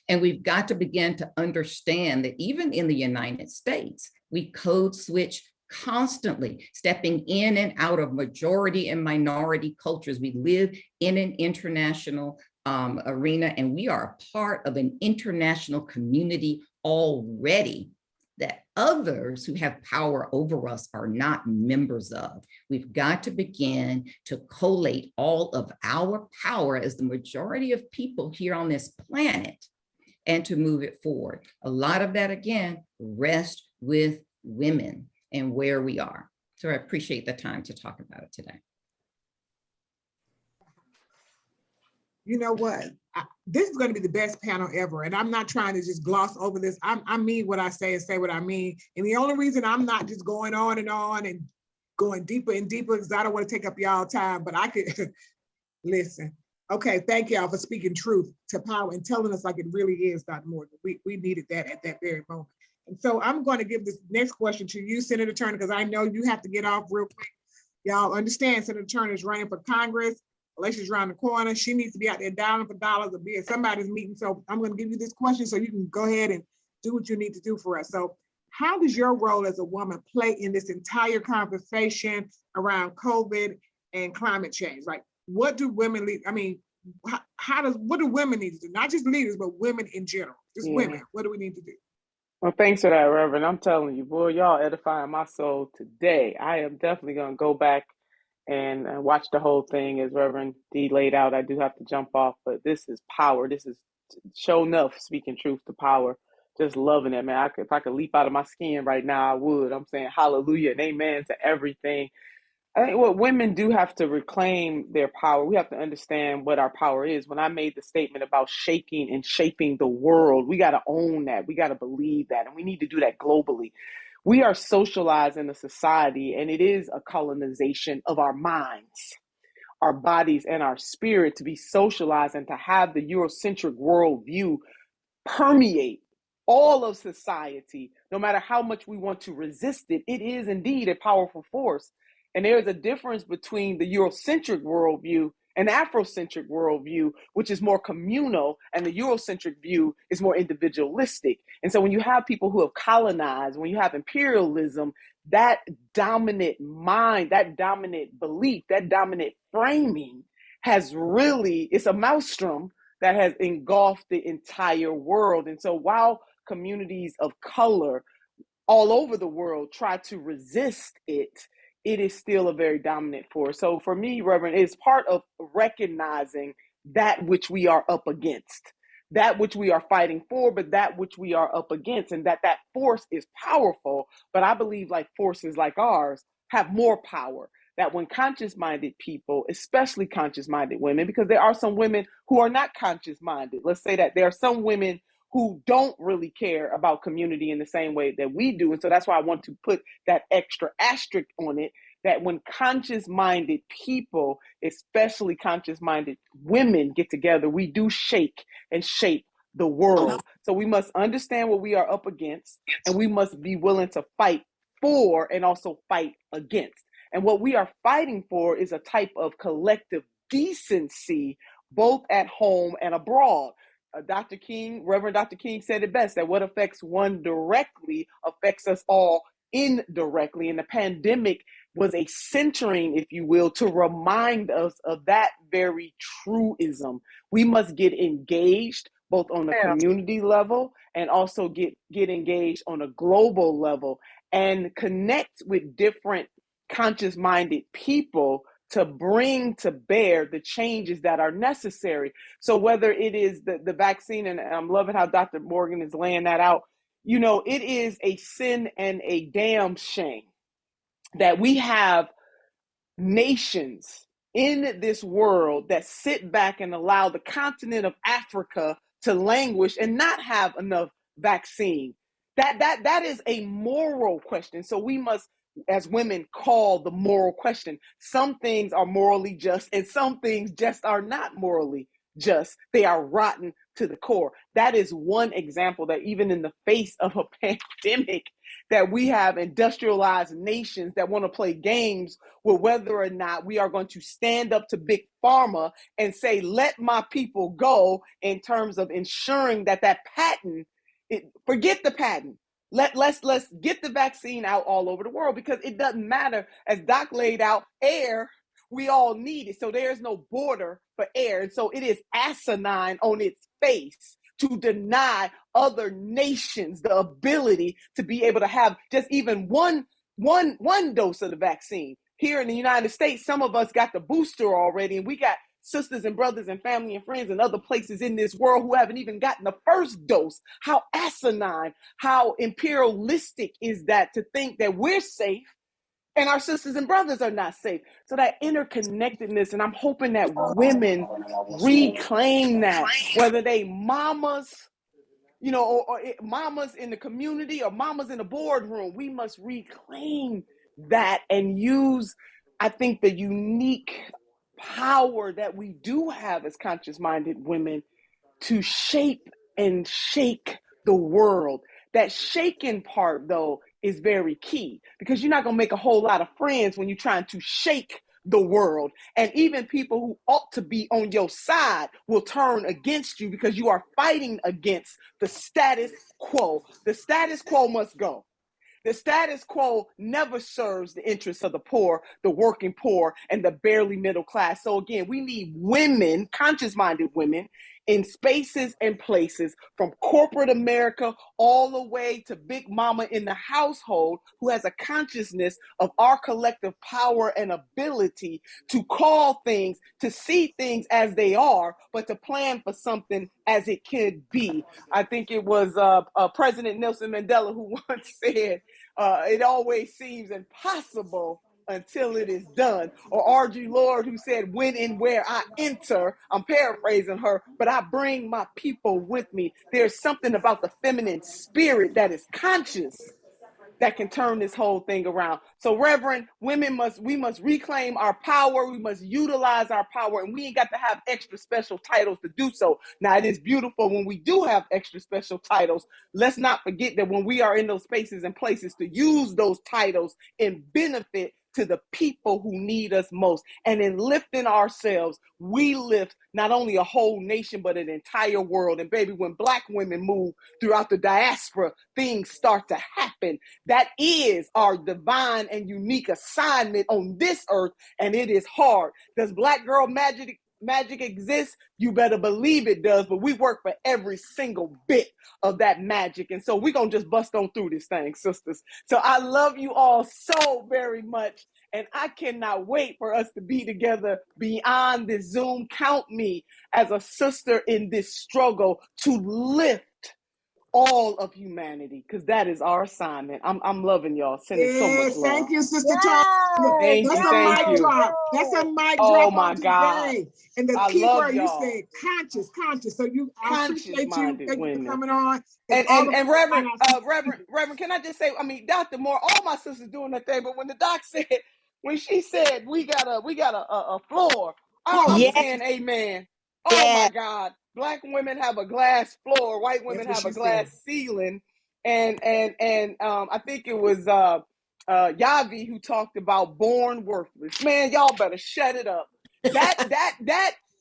And we've got to begin to understand that even in the United States, we code switch constantly, stepping in and out of majority and minority cultures. We live in an international arena, and we are a part of an international community already that others who have power over us are not members of. We've got to begin to collate all of our power as the majority of people here on this planet and to move it forward. A lot of that, again, rests with women and where we are. So I appreciate the time to talk about it today. You know what? This is going to be the best panel ever. And I'm not trying to just gloss over this. I mean what I say and say what I mean. And the only reason I'm not just going on and going deeper and deeper is I don't want to take up y'all time, but I could listen. Okay, thank y'all for speaking truth to power and telling us like it really is, Dr. Morgan. We needed that at that very moment. And so I'm going to give this next question to you, Senator Turner, because I know you have to get off real quick. Y'all understand Senator Turner is running for Congress. Election's around the corner. She needs to be out there dialing for dollars or be at somebody's meeting. So I'm going to give you this question so you can go ahead and do what you need to do for us. So how does your role as a woman play in this entire conversation around COVID and climate change? Like, what do women lead? I mean, what do women need to do? Not just leaders, but women in general. Just women. What do we need to do? Well, thanks for that, Reverend. I'm telling you, boy, y'all edifying my soul today. I am definitely going to go back and watch the whole thing as Reverend D laid out. I do have to jump off, but this is power. This is show enough, speaking truth to power. Just loving it, man. If I could leap out of my skin right now, I would. I'm saying hallelujah and amen to everything. I think what women do have to reclaim their power. We have to understand what our power is. When I made the statement about shaking and shaping the world, we got to own that. We got to believe that. And we need to do that globally. We are socialized in a society, and it is a colonization of our minds, our bodies, and our spirit to be socialized and to have the Eurocentric worldview permeate all of society. No matter how much we want to resist it, it is indeed a powerful force. And there's a difference between the Eurocentric worldview and Afrocentric worldview, which is more communal, and the Eurocentric view is more individualistic. And so when you have people who have colonized, when you have imperialism, that dominant mind, that dominant belief, that dominant framing has really, it's a maelstrom that has engulfed the entire world. And so while communities of color all over the world try to resist it, it is still a very dominant force. So for me, Reverend, it's part of recognizing that which we are up against, that which we are fighting for, but that which we are up against, and that force is powerful. But I believe like forces like ours have more power, that when conscious-minded people, especially conscious-minded women, because there are some women who are not conscious-minded. Let's say that there are some women who don't really care about community in the same way that we do. And so that's why I want to put that extra asterisk on it, that when conscious-minded people, especially conscious-minded women, get together, we do shake and shape the world. So we must understand what we are up against, and we must be willing to fight for and also fight against. And what we are fighting for is a type of collective decency, both at home and abroad. Dr. King, Reverend Dr. King said it best, that what affects one directly affects us all indirectly. And the pandemic was a centering, if you will, to remind us of that very truism. We must get engaged both on the community level and also get engaged on a global level and connect with different conscious-minded people to bring to bear the changes that are necessary. So whether it is the vaccine, and I'm loving how Dr. Morgan is laying that out, you know, it is a sin and a damn shame that we have nations in this world that sit back and allow the continent of Africa to languish and not have enough vaccine. That is a moral question. So we must, as women, call the moral question. Some things are morally just and some things just are not morally just. They are rotten to the core. That is one example that even in the face of a pandemic, that we have industrialized nations that want to play games with whether or not we are going to stand up to big pharma and say, let my people go, in terms of ensuring that patent, forget the patent. Let's get the vaccine out all over the world, because it doesn't matter, as Doc laid out, air, we all need it. So there's no border for air. And so it is asinine on its face to deny other nations the ability to be able to have just even one dose of the vaccine. Here in the United States, some of us got the booster already, and we got sisters and brothers and family and friends and other places in this world who haven't even gotten the first dose. How asinine, how imperialistic is that, to think that we're safe and our sisters and brothers are not safe? So that interconnectedness, and I'm hoping that women reclaim that, whether they mamas, you know, or mamas in the community or mamas in the boardroom, we must reclaim that and use, I think, the unique power that we do have as conscious-minded women to shape and shake the world. That shaking part, though, is very key, because you're not going to make a whole lot of friends when you're trying to shake the world. And even people who ought to be on your side will turn against you because you are fighting against the status quo. The status quo must go. The status quo never serves the interests of the poor, the working poor, and the barely middle class. So again, we need women, conscious-minded women, in spaces and places, from corporate America all the way to big mama in the household, who has a consciousness of our collective power and ability to call things, to see things as they are, but to plan for something as it could be. I think it was President Nelson Mandela who once said, it always seems impossible until it is done. Or Audre Lorde, who said, when and where I enter, I'm paraphrasing her, but I bring my people with me. There's something about the feminine spirit that is conscious that can turn this whole thing around. So Reverend, we must reclaim our power. We must utilize our power, and we ain't got to have extra special titles to do so. Now, it is beautiful when we do have extra special titles. Let's not forget that when we are in those spaces and places, to use those titles in benefit to the people who need us most. And in lifting ourselves, we lift not only a whole nation, but an entire world. And baby, when Black women move throughout the diaspora, things start to happen. That is our divine and unique assignment on this earth, and it is hard. Does Black girl magic exist? You better believe it does, but we work for every single bit of that magic. And so we're going to just bust on through this thing, sisters. So I love you all so very much, and I cannot wait for us to be together beyond this Zoom. Count me as a sister in this struggle to lift all of humanity, because that is our assignment. I'm loving y'all. Sending so much Yes, love. thank you, Sister Tara. Thank That's you, a thank mic you. drop. That's a mic Oh drop my on God. today. And the I key love word you y'all. said, conscious. So I appreciate you. Conscious-minded Thank you women. for coming on. And Reverend, can I just say, I mean, Dr. Moore, all my sisters doing their thing, but when the doc said, when she said we got a floor, I'm Yeah. saying amen. Oh Yeah. my God. Black women have a glass floor, white women have a glass ceiling. And I think it was Yavi who talked about born worthless. Man, y'all better shut it up.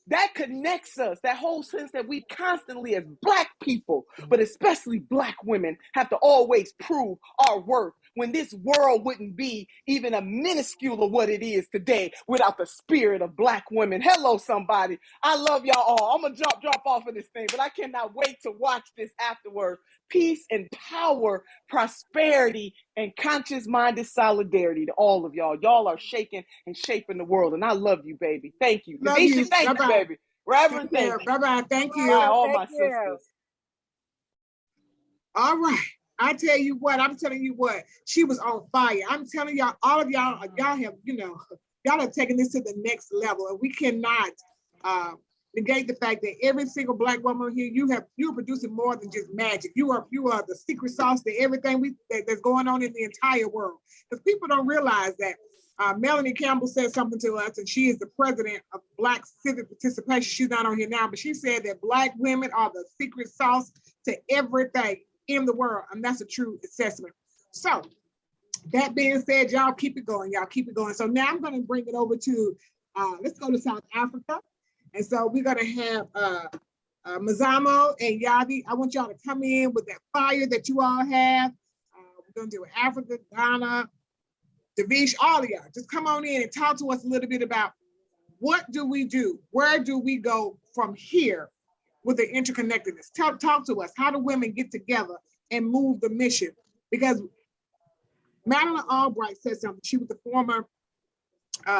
That connects us, that whole sense that we constantly as Black people, but especially Black women, have to always prove our worth when this world wouldn't be even a minuscule of what it is today without the spirit of Black women. Hello, somebody. I love y'all all. I'm going to drop off of this thing, but I cannot wait to watch this afterwards. Peace and power, prosperity, and conscious-minded solidarity to all of y'all. Y'all are shaking and shaping the world, and I love you, baby. Thank you. Love Davisa, you. thank you, baby. Reverend, thank you. Bye-bye. Thank you. Bye, all Thank my you. sisters. All right. I'm telling you what, she was on fire. I'm telling y'all, all of y'all have, y'all have taken this to the next level. And we cannot negate the fact that every single Black woman here, you're producing more than just magic. You are the secret sauce to everything that's going on in the entire world. Because people don't realize that. Melanie Campbell said something to us, and she is the president of Black Civic Participation. She's not on here now, but she said that Black women are the secret sauce to everything in the world, and that's a true assessment. So that being said, y'all keep it going. So now I'm going to bring it over to, let's go to South Africa. And so we're going to have Mzamo and Yavi. I want y'all to come in with that fire that you all have. We're going to do Africa, Ghana, Davisa, all of y'all. Just come on in and talk to us a little bit about what do we do? Where do we go from here with the interconnectedness? Talk to us. How do women get together and move the mission? Because Madeleine Albright said something. She was the former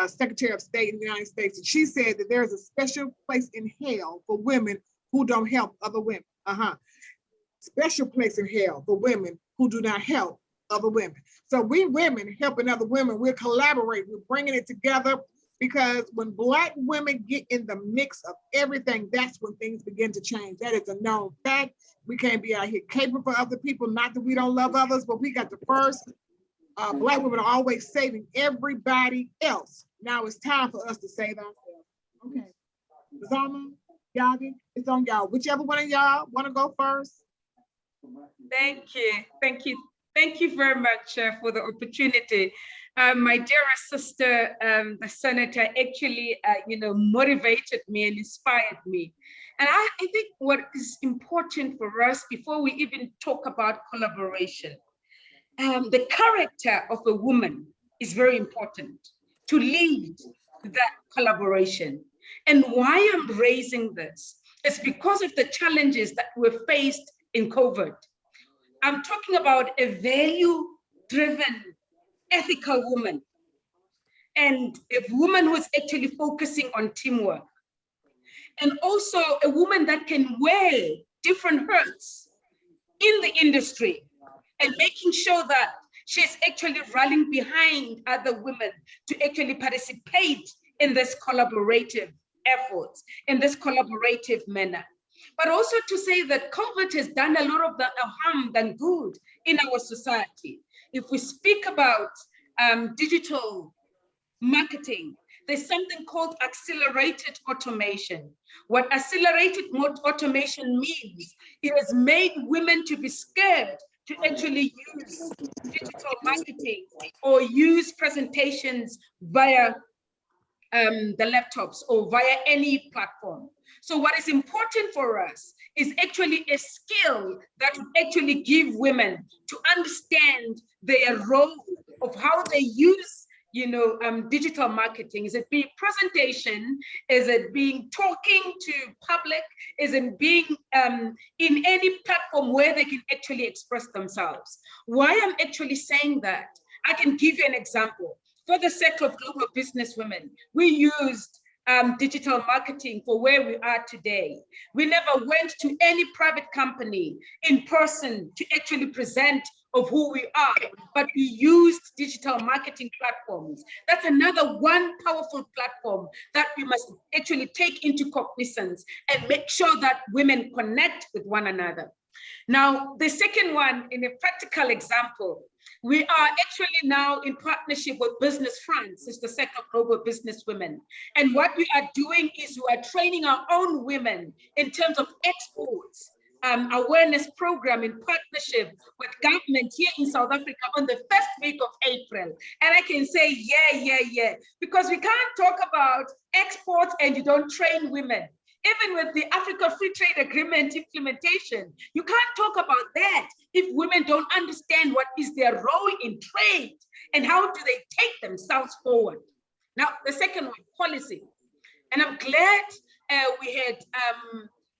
Secretary of State in the United States, and she said that there's a special place in hell for women who don't help other women. Special place in hell for women who do not help other women. So we women helping other women, we're collaborating, we're bringing it together, because when Black women get in the mix of everything, that's when things begin to change. That is a known fact. We can't be out here caping for other people, not that we don't love others, but we got the first. Black women are always saving everybody else. Now it's time for us to save ourselves. Okay. Mzamo, Yavi, it's on y'all. Whichever one of y'all want to go first. Thank you. Thank you very much for the opportunity. My dearest sister, the senator, actually, motivated me and inspired me. And I think what is important for us before we even talk about collaboration, the character of a woman is very important to lead that collaboration. And why I'm raising this is because of the challenges that were faced in COVID. I'm talking about a value-driven, ethical woman, and a woman who is actually focusing on teamwork, and also a woman that can wear different hats in the industry and making sure that she's actually rallying behind other women to actually participate in this collaborative efforts, in this collaborative manner. But also to say that COVID has done a lot of the harm than good in our society. If we speak about digital marketing, there's something called accelerated automation. What accelerated automation means, it has made women to be scared to actually use digital marketing or use presentations via the laptops or via any platform. So what is important for us is actually a skill that would actually give women to understand their role of how they use digital marketing. Is it being presentation? Is it being talking to public? Is it being in any platform where they can actually express themselves? Why I'm actually saying that, I can give you an example. For the sake of global business women, we used digital marketing for where we are today. We never went to any private company in person to actually present of who we are, but we used digital marketing platforms. That's another one powerful platform that we must actually take into cognizance and make sure that women connect with one another. Now, the second one, in a practical example, we are actually now in partnership with Business France, it's the Sector of Global Business Women. And what we are doing is we are training our own women in terms of exports awareness program in partnership with government here in South Africa on the first week of April. And I can say, yeah, because we can't talk about exports and you don't train women. Even with the Africa Free Trade Agreement implementation, you can't talk about that if women don't understand what is their role in trade and how do they take themselves forward. Now, the second one, policy. And I'm glad we had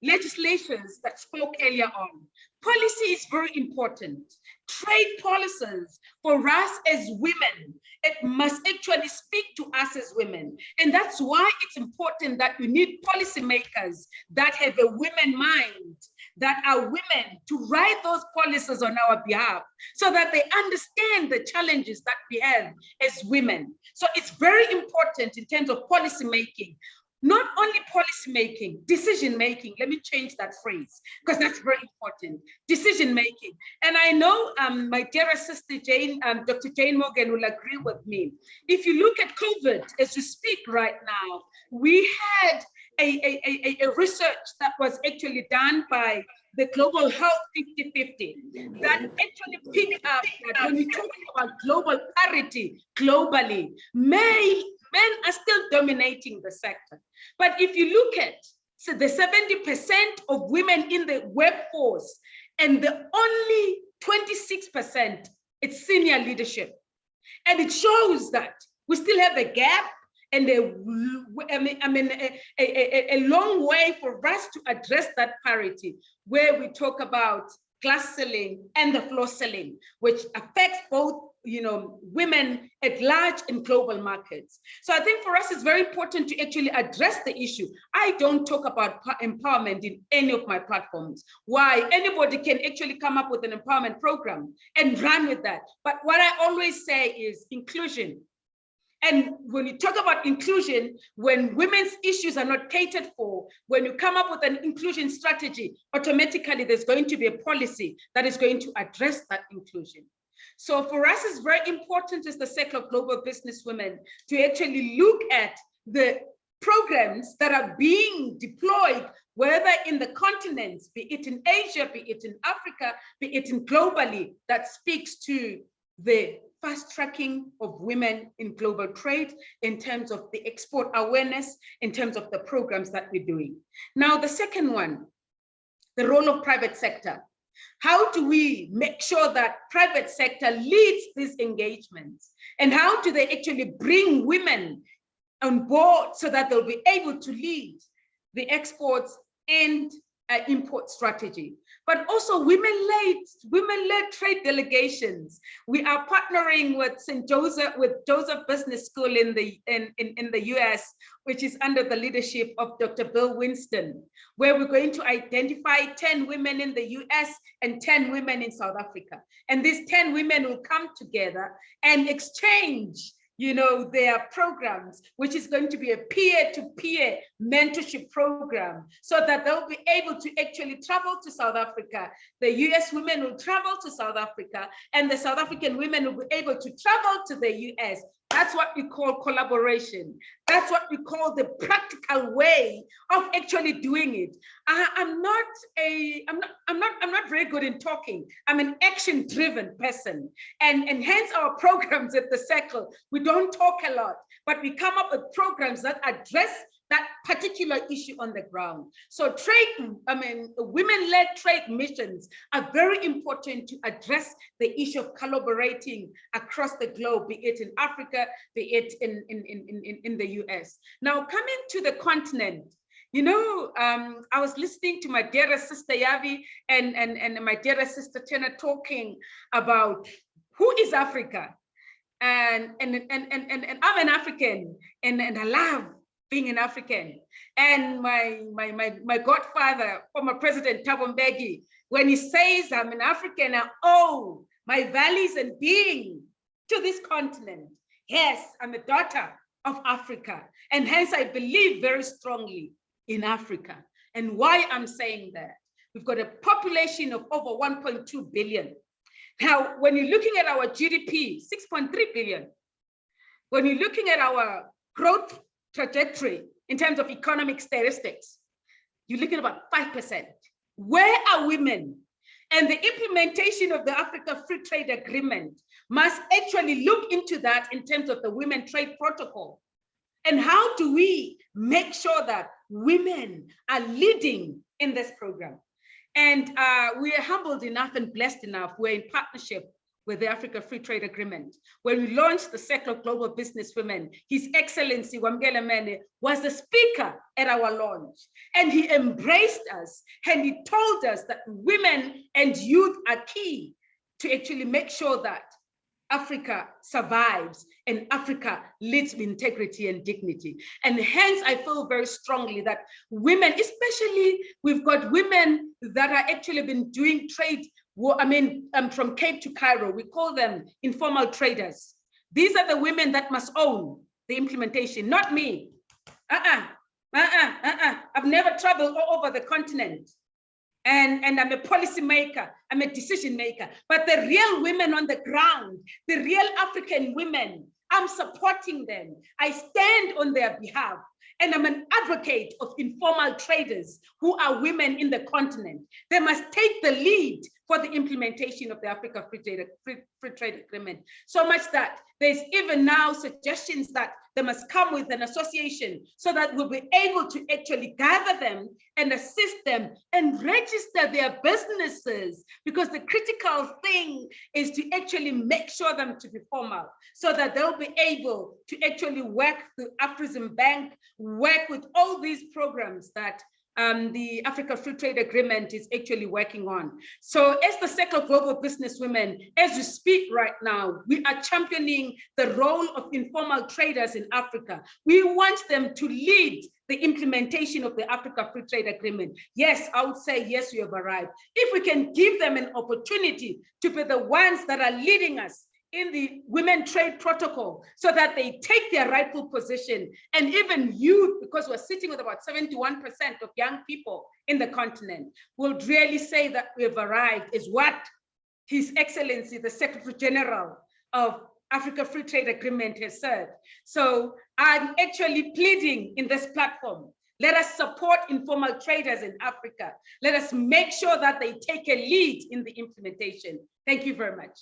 legislators that spoke earlier on. Policy is very important. Trade policies for us as women, it must actually speak to us as women. And that's why it's important that we need policymakers that have a women mind, that are women to write those policies on our behalf so that they understand the challenges that we have as women. So it's very important in terms of policy making. Not only policy making, decision making. Let me change that phrase because that's very important. Decision making. And I know my dearest sister Jayne, Dr. Jayne Morgan will agree with me. If you look at COVID as we speak right now, we had a research that was actually done by the Global Health 50-50 that actually picked up that when we talk about global parity globally, men are still dominating the sector. But if you look at the 70% of women in the workforce and the only 26%, it's senior leadership. And it shows that we still have a gap and a long way for us to address that parity, where we talk about glass ceiling and the floor ceiling, which affects both women at large in global markets. So I think for us, it's very important to actually address the issue. I don't talk about empowerment in any of my platforms. Why? Anybody can actually come up with an empowerment program and run with that. But what I always say is inclusion. And when you talk about inclusion, when women's issues are not catered for, when you come up with an inclusion strategy, automatically there's going to be a policy that is going to address that inclusion. So for us, it's very important as the Sector of Global Business Women to actually look at the programs that are being deployed, whether in the continents, be it in Asia, be it in Africa, be it in globally, that speaks to the fast tracking of women in global trade in terms of the export awareness, in terms of the programs that we're doing. Now, the second one, the role of private sector. How do we make sure that private sector leads these engagements? And how do they actually bring women on board so that they'll be able to lead the exports and import strategy? But also women-led trade delegations. We are partnering with Joseph Business School in the US, which is under the leadership of Dr. Bill Winston, where we're going to identify 10 women in the US and 10 women in South Africa. And these 10 women will come together and exchange their programs, which is going to be a peer-to-peer mentorship program, so that they'll be able to actually travel to South Africa. The US women will travel to South Africa, and the South African women will be able to travel to the US. That's what we call collaboration. That's what we call the practical way of actually doing it. I'm not very good in talking. I'm an action-driven person, and hence our programs at the Circle. We don't talk a lot, but we come up with programs that address that particular issue on the ground. So women-led trade missions are very important to address the issue of collaborating across the globe, be it in Africa, be it in the US. Now, coming to the continent, I was listening to my dearest sister Yavi and my dearest sister Tena talking about who is Africa. And I'm an African, and I love being an African. And my godfather, former President Thabo Mbeki, when he says I'm an African, I owe my values and being to this continent. Yes, I'm a daughter of Africa, and hence I believe very strongly in Africa. And why I'm saying that, we've got a population of over 1.2 billion. Now, when you're looking at our GDP, 6.3 billion, when you're looking at our growth trajectory in terms of economic statistics, you're looking at about 5%. Where are women? And the implementation of the Africa Free Trade Agreement must actually look into that in terms of the Women Trade Protocol. And how do we make sure that women are leading in this program? And we are humbled enough and blessed enough. We're in partnership with the Africa Free Trade Agreement. When we launched the Circle of Global Businesswomen, His Excellency Wamgele Mene was the speaker at our launch. And he embraced us and he told us that women and youth are key to actually make sure that Africa survives and Africa leads with integrity and dignity. And hence I feel very strongly that women, especially we've got women that are actually been doing trade, from Cape to Cairo, we call them informal traders. These are the women that must own the implementation, not me. I've never traveled all over the continent. And I'm a policy maker, I'm a decision maker, but the real women on the ground, the real African women, I'm supporting them. I stand on their behalf. And I'm an advocate of informal traders who are women in the continent. They must take the lead for the implementation of the Africa Free Trade Agreement. So much that there's even now suggestions that they must come with an association so that we'll be able to actually gather them and assist them and register their businesses, because the critical thing is to actually make sure them to be formal so that they'll be able to actually work the Afrism Bank, work with all these programs that the Africa Free Trade Agreement is actually working on. So as the Circle of Global Businesswomen, as we speak right now, we are championing the role of informal traders in Africa. We want them to lead the implementation of the Africa Free Trade Agreement. Yes, I would say, yes, we have arrived. If we can give them an opportunity to be the ones that are leading us in the Women Trade Protocol so that they take their rightful position, and even youth, because we're sitting with about 71% of young people in the continent, will really say that we have arrived, is what His Excellency, the Secretary General of Africa Free Trade Agreement has said. So I'm actually pleading in this platform, let us support informal traders in Africa. Let us make sure that they take a lead in the implementation. Thank you very much.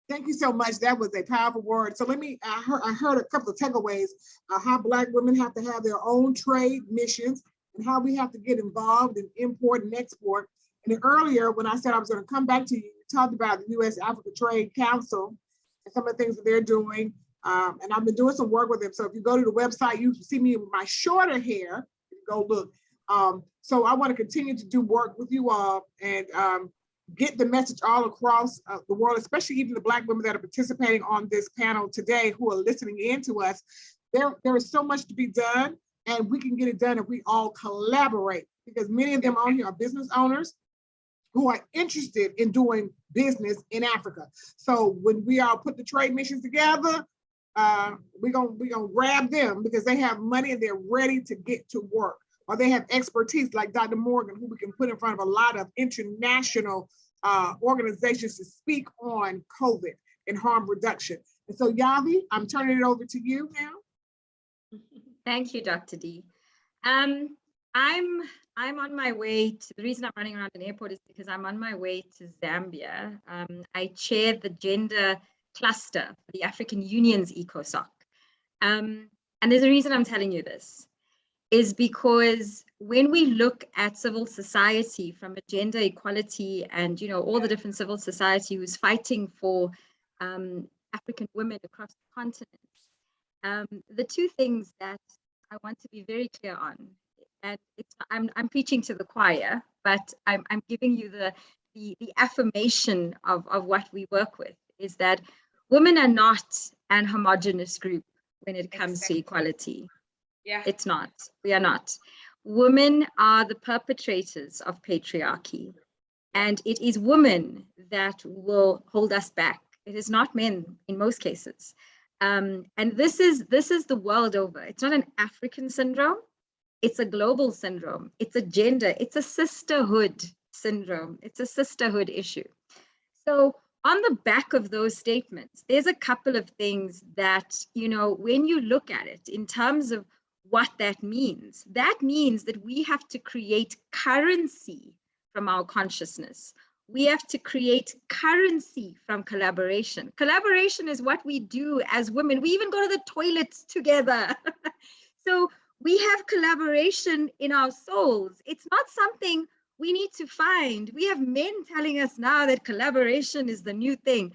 Thank you so much. That was a powerful word. So I heard a couple of takeaways, how Black women have to have their own trade missions and how we have to get involved in import and export. And then earlier, when I said I was going to come back to you, you talked about the U.S. Africa Trade Council and some of the things that they're doing. And I've been doing some work with them. So if you go to the website, you see me with my shorter hair, go look. So I want to continue to do work with you all and get the message all across the world, especially even the Black women that are participating on this panel today who are listening in to us. There is so much to be done, and we can get it done if we all collaborate, because many of them on here are business owners who are interested in doing business in Africa. So when we all put the trade missions together, we're gonna grab them because they have money and they're ready to get to work. Or they have expertise like Dr. Morgan, who we can put in front of a lot of international organizations to speak on COVID and harm reduction. And so Yavi, I'm turning it over to you now. Thank you, Dr. D. I'm on my way to, the reason I'm running around an airport is because I'm on my way to Zambia. I chair the gender cluster for the African Union's ECOSOC. And there's a reason I'm telling you this, is because when we look at civil society from a gender equality and, all the different civil society who's fighting for African women across the continent, the two things that I want to be very clear on, and I'm preaching to the choir, but I'm giving you the affirmation of what we work with, is that women are not an homogenous group. when it comes to equality. Yeah. It's not. We are not. Women are the perpetrators of patriarchy. And it is women that will hold us back. It is not men in most cases. And this is the world over. It's not an African syndrome. It's a global syndrome. It's a gender. It's a sisterhood syndrome. It's a sisterhood issue. So on the back of those statements, there's a couple of things that, when you look at it in terms of what that means that we have to create currency from our consciousness. We have to create currency from collaboration. Collaboration is what we do as women. We even go to the toilets together. So we have collaboration in our souls. It's not something we need to find. We have men telling us now that collaboration is the new thing.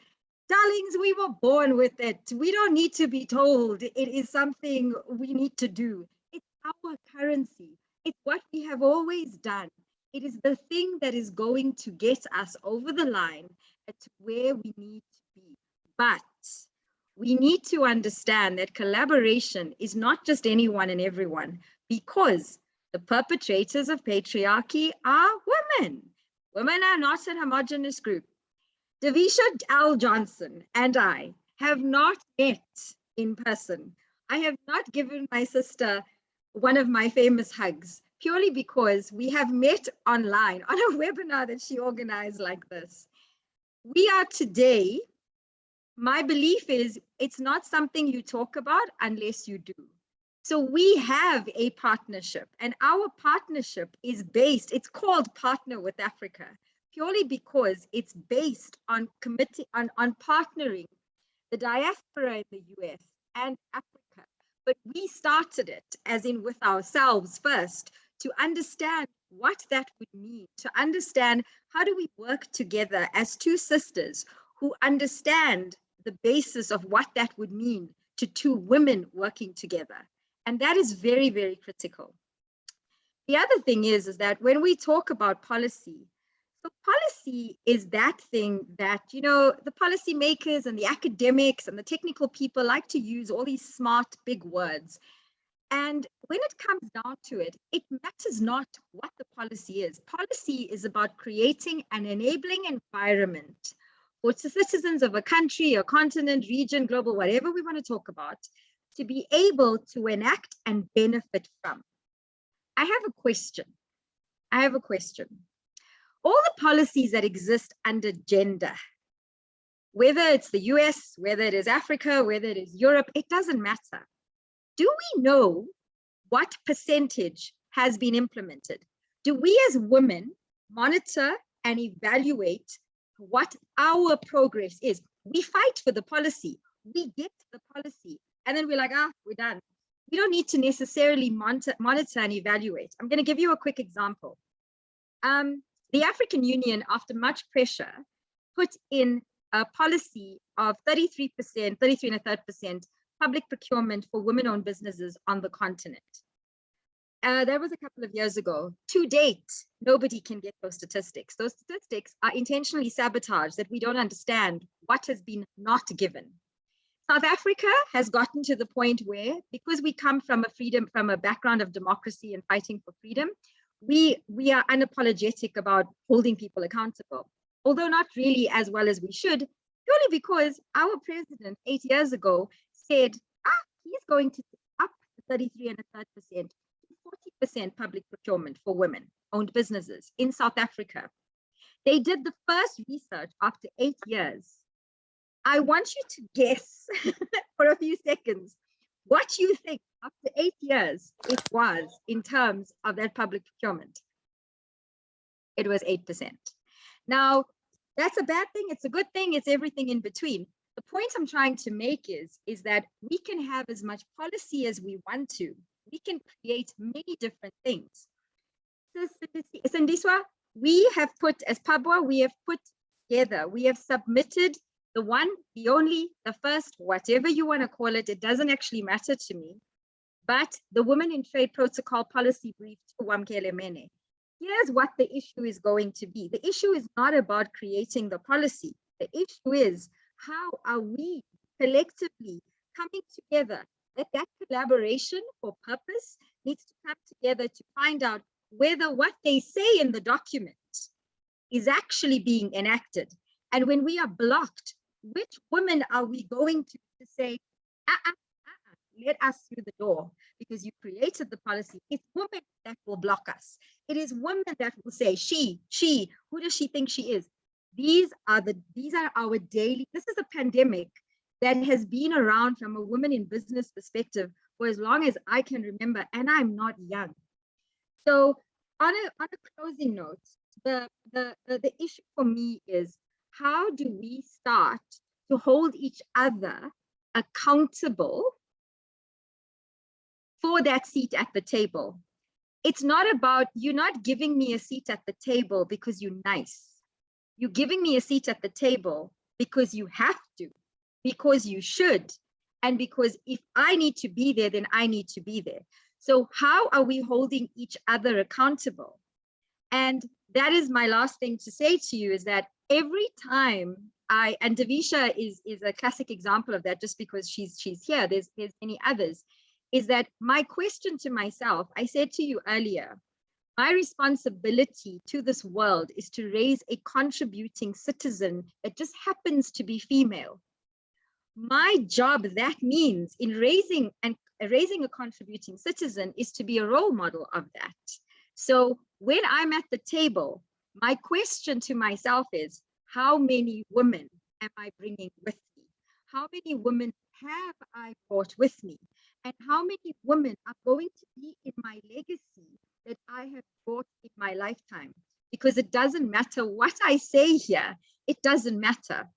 Darlings, we were born with it. We don't need to be told. It is something we need to do. It's our currency. It's what we have always done. It is the thing that is going to get us over the line to where we need to be. But we need to understand that collaboration is not just anyone and everyone, because the perpetrators of patriarchy are women. Women are not an homogeneous group. Davisa L. Johnson and I have not met in person. I have not given my sister one of my famous hugs, purely because we have met online on a webinar that she organized like this. We are today, my belief is it's not something you talk about unless you do. So we have a partnership, and our partnership is based, it's called Partner with Africa, purely because it's based on partnering the diaspora in the US and Africa. But we started it as in with ourselves first, to understand what that would mean, to understand how do we work together as two sisters who understand the basis of what that would mean to two women working together. And that is very, very critical. The other thing is that when we talk about policy, so policy is that thing that, the policymakers and the academics and the technical people like to use all these smart, big words. And when it comes down to it, it matters not what the policy is. Policy is about creating an enabling environment for citizens of a country, a continent, region, global, whatever we want to talk about, to be able to enact and benefit from. I have a question. All the policies that exist under gender, whether it's the US, whether it is Africa, whether it is Europe, it doesn't matter. Do we know what percentage has been implemented? Do we as women monitor and evaluate what our progress is? We fight for the policy, we get the policy, and then we're like, we're done. We don't need to necessarily monitor and evaluate. I'm going to give you a quick example. The African Union, after much pressure, put in a policy of 33.3% public procurement for women-owned businesses on the continent. That was a couple of years ago. To date, nobody can get those statistics. Those statistics are intentionally sabotaged, that we don't understand what has been not given. South Africa has gotten to the point where, because we come from a background of democracy and fighting for freedom, we are unapologetic about holding people accountable, although not really as well as we should, purely because our president 8 years ago said, he's going to up 33.3% to 40% public procurement for women-owned businesses in South Africa. They did the first research after 8 years. I want you to guess for a few seconds what you think after 8 years it was in terms of that public procurement. It was 8%. Now, that's a bad thing, it's a good thing, it's everything in between. The point I'm trying to make is that we can have as much policy as we want to. We can create many different things. So, Sindiswa, we have put, as PABWA, we have put together, we have submitted the one, the only, the first, whatever you want to call it, it doesn't actually matter to me, but the Women in Trade Protocol Policy Brief to Wamkele Mene. Here's what the issue is going to be. The issue is not about creating the policy. The issue is, how are we collectively coming together that collaboration for purpose needs to come together to find out whether what they say in the document is actually being enacted. And when we are blocked, which women are we going to say, let us through the door because you created the policy? It's women that will block us. It is women that will say, she, who does she think she is? These are our daily, this is a pandemic that has been around from a woman in business perspective for as long as I can remember, and I'm not young. So on a closing note, the issue for me is, how do we start to hold each other accountable for that seat at the table? It's not about, you're not giving me a seat at the table because you're nice. You're giving me a seat at the table because you have to, because you should, and because if I need to be there, then I need to be there. So how are we holding each other accountable? And that is my last thing to say to you, is that every time and Davisa is a classic example of that, just because she's here, there's many others, is that my question to myself, I said to you earlier, my responsibility to this world is to raise a contributing citizen that just happens to be female. My job, that means in raising a contributing citizen, is to be a role model of that. So when I'm at the table, my question to myself is, how many women am I bringing with me? How many women have I brought with me? And how many women are going to be in my legacy that I have brought in my lifetime? Because it doesn't matter what I say here, it doesn't matter.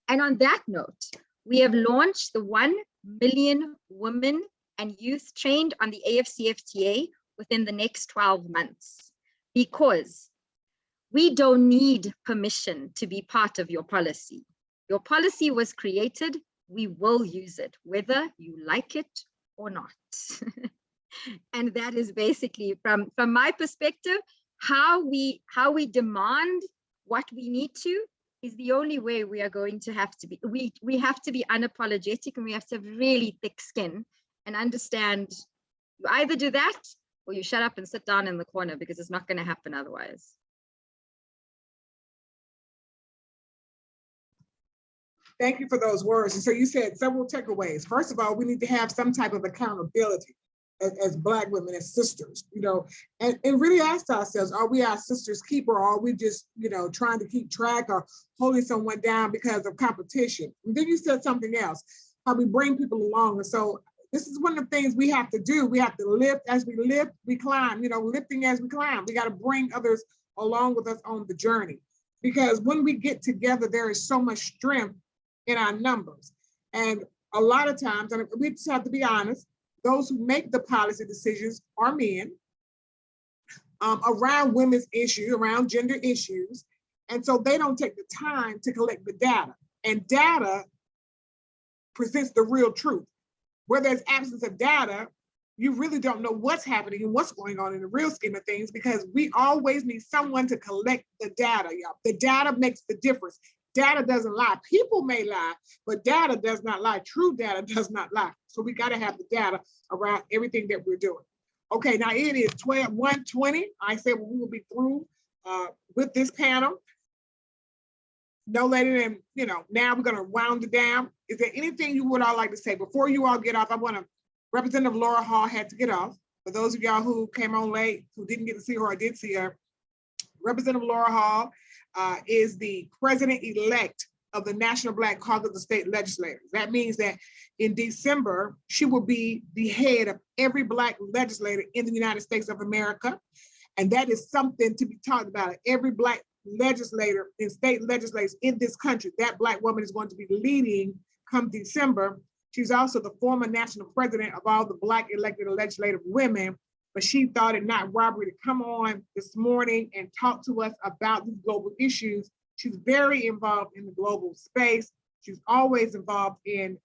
And on that note, we have launched the 1 million women and youth trained on the AFCFTA within the next 12 months, because we don't need permission to be part of your policy. Your policy was created, we will use it, whether you like it or not. And that is basically, from my perspective, how we demand what we need to is the only way we are going to have to be. We have to be unapologetic, and we have to have really thick skin and understand, you either do that or you shut up and sit down in the corner, because it's not going to happen otherwise. Thank you for those words. And so you said several takeaways. First of all, we need to have some type of accountability as Black women, as sisters, and really ask ourselves, are we our sister's keeper, or are we just, trying to keep track or holding someone down because of competition? And then you said something else, how we bring people along. And so this is one of the things we have to do. We have to lift as we lift, we climb, lifting as we climb. We got to bring others along with us on the journey, because when we get together, there is so much strength in our numbers. And a lot of times, and we just have to be honest, those who make the policy decisions are men around women's issues, around gender issues. And so they don't take the time to collect the data. And data presents the real truth. Where there's absence of data, you really don't know what's happening and what's going on in the real scheme of things, because we always need someone to collect the data, y'all. The data makes the difference. Data doesn't lie. People may lie, but data does not lie. True data does not lie. So we got to have the data around everything that we're doing. Okay, now it is 1:20. I said we will be through with this panel. No later than, now we're going to round it down. Is there anything you would all like to say? Before you all get off, I want to, Representative Laura Hall had to get off. For those of y'all who came on late, who didn't get to see her or did see her, Representative Laura Hall is the president-elect of the National Black Caucus of State Legislators. That means that in December, she will be the head of every Black legislator in the United States of America. And that is something to be talked about. Every Black legislator and state legislators in this country, that Black woman is going to be leading come December. She's also the former national president of all the Black elected legislative women, but she thought it not robbery to come on this morning and talk to us about these global issues. She's very involved in the global space. She's always involved in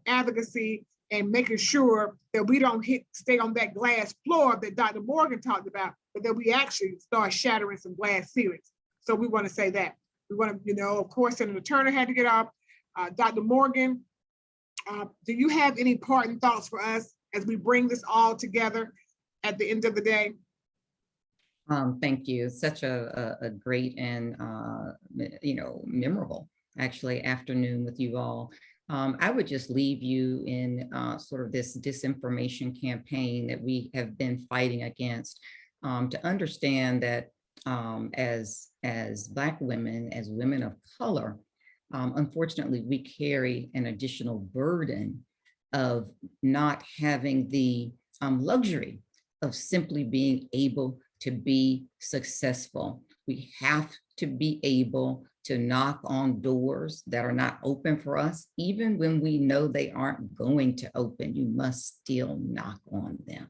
advocacy and making sure that we don't stay on that glass floor that Dr. Morgan talked about, but that we actually start shattering some glass ceilings. So we want to say that. We want to, of course, Senator Turner had to get off. Dr. Morgan Do you have any parting thoughts for us as we bring this all together at the end of the day? Thank you. Such a great and memorable actually afternoon with you all. I would just leave you in sort of this disinformation campaign that we have been fighting against, to understand that as Black women, as women of color, unfortunately, we carry an additional burden of not having the luxury of simply being able to be successful. We have to be able to knock on doors that are not open for us. Even when we know they aren't going to open, you must still knock on them,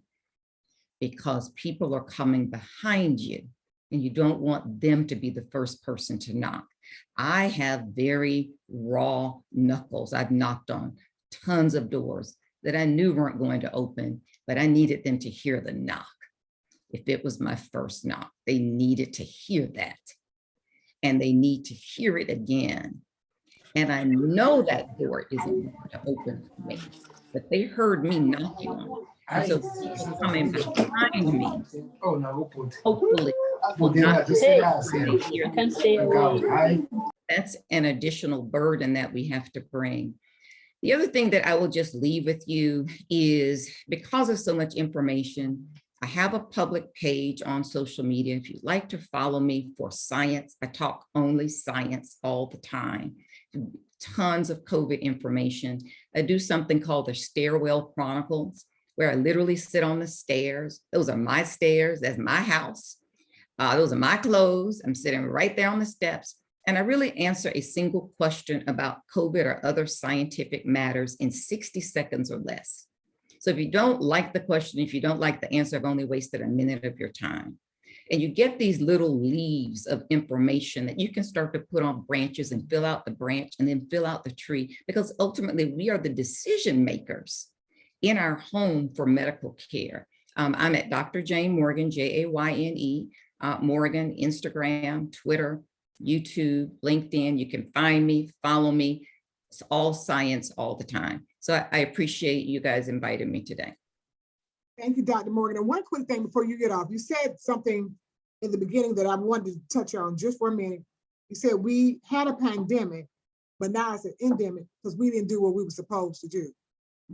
because people are coming behind you and you don't want them to be the first person to knock. I have very raw knuckles. I've knocked on tons of doors that I knew weren't going to open, but I needed them to hear the knock. If it was my first knock, they needed to hear that. And they need to hear it again. And I know that door isn't going to open for me, but they heard me knocking on it. And so people coming behind me, hopefully, will not hear that. That's an additional burden that we have to bring. The other thing that I will just leave with you is, because of so much information, I have a public page on social media. If you'd like to follow me for science, I talk only science all the time. Tons of COVID information. I do something called the Stairwell Chronicles, where I literally sit on the stairs. Those are my stairs, that's my house. Those are my clothes. I'm sitting right there on the steps. And I really answer a single question about COVID or other scientific matters in 60 seconds or less. So if you don't like the question, if you don't like the answer, I've only wasted a minute of your time. And you get these little leaves of information that you can start to put on branches and fill out the branch and then fill out the tree, because ultimately we are the decision makers in our home for medical care. I'm at Dr. Jayne Morgan, Jayne, Morgan, Instagram, Twitter, YouTube, LinkedIn. You can find me, follow me. It's all science all the time. So I appreciate you guys inviting me today. Thank you, Dr. Morgan. And one quick thing before you get off, you said something in the beginning that I wanted to touch on just for a minute. You said we had a pandemic, but now it's an endemic because we didn't do what we were supposed to do.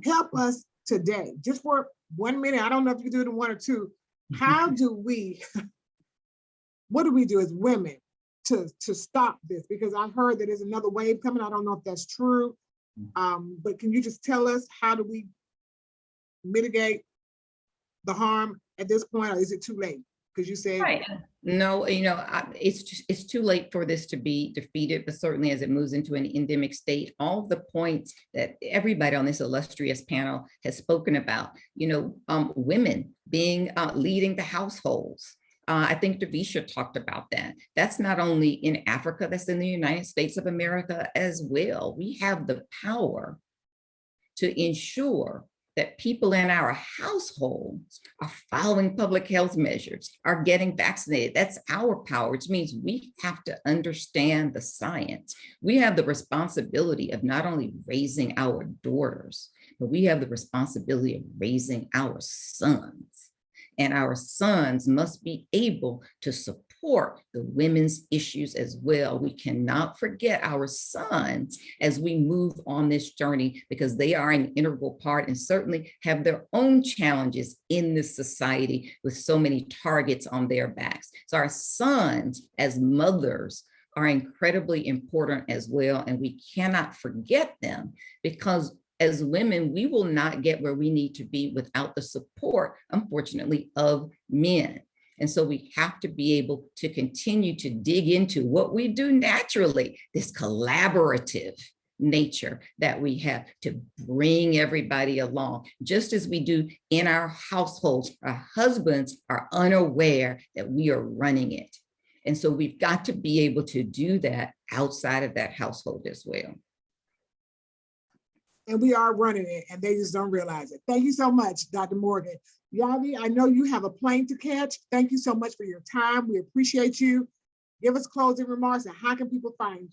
Help us today, just for 1 minute. I don't know if you do it in 1 or 2. How do we, what do we do as women to stop this? Because I heard that there's another wave coming. I don't know if that's true. But can you just tell us, how do we mitigate the harm at this point, or is it too late? Because you said, right. No, it's too late for this to be defeated, but certainly as it moves into an endemic state, all the points that everybody on this illustrious panel has spoken about, women being leading the households. I think Davisa talked about that. That's not only in Africa, that's in the United States of America as well. We have the power to ensure that people in our households are following public health measures, are getting vaccinated. That's our power, which means we have to understand the science. We have the responsibility of not only raising our daughters, but we have the responsibility of raising our sons. And our sons must be able to support the women's issues as well. We cannot forget our sons as we move on this journey, because they are an integral part and certainly have their own challenges in this society with so many targets on their backs. So our sons as mothers are incredibly important as well. And we cannot forget them, because as women, we will not get where we need to be without the support, unfortunately, of men. And so we have to be able to continue to dig into what we do naturally, this collaborative nature that we have to bring everybody along, just as we do in our households. Our husbands are unaware that we are running it. And so we've got to be able to do that outside of that household as well. And we are running it, and they just don't realize it. Thank you so much, Dr. Morgan. Yavi, I know you have a plane to catch. Thank you so much for your time. We appreciate you. Give us closing remarks, and how can people find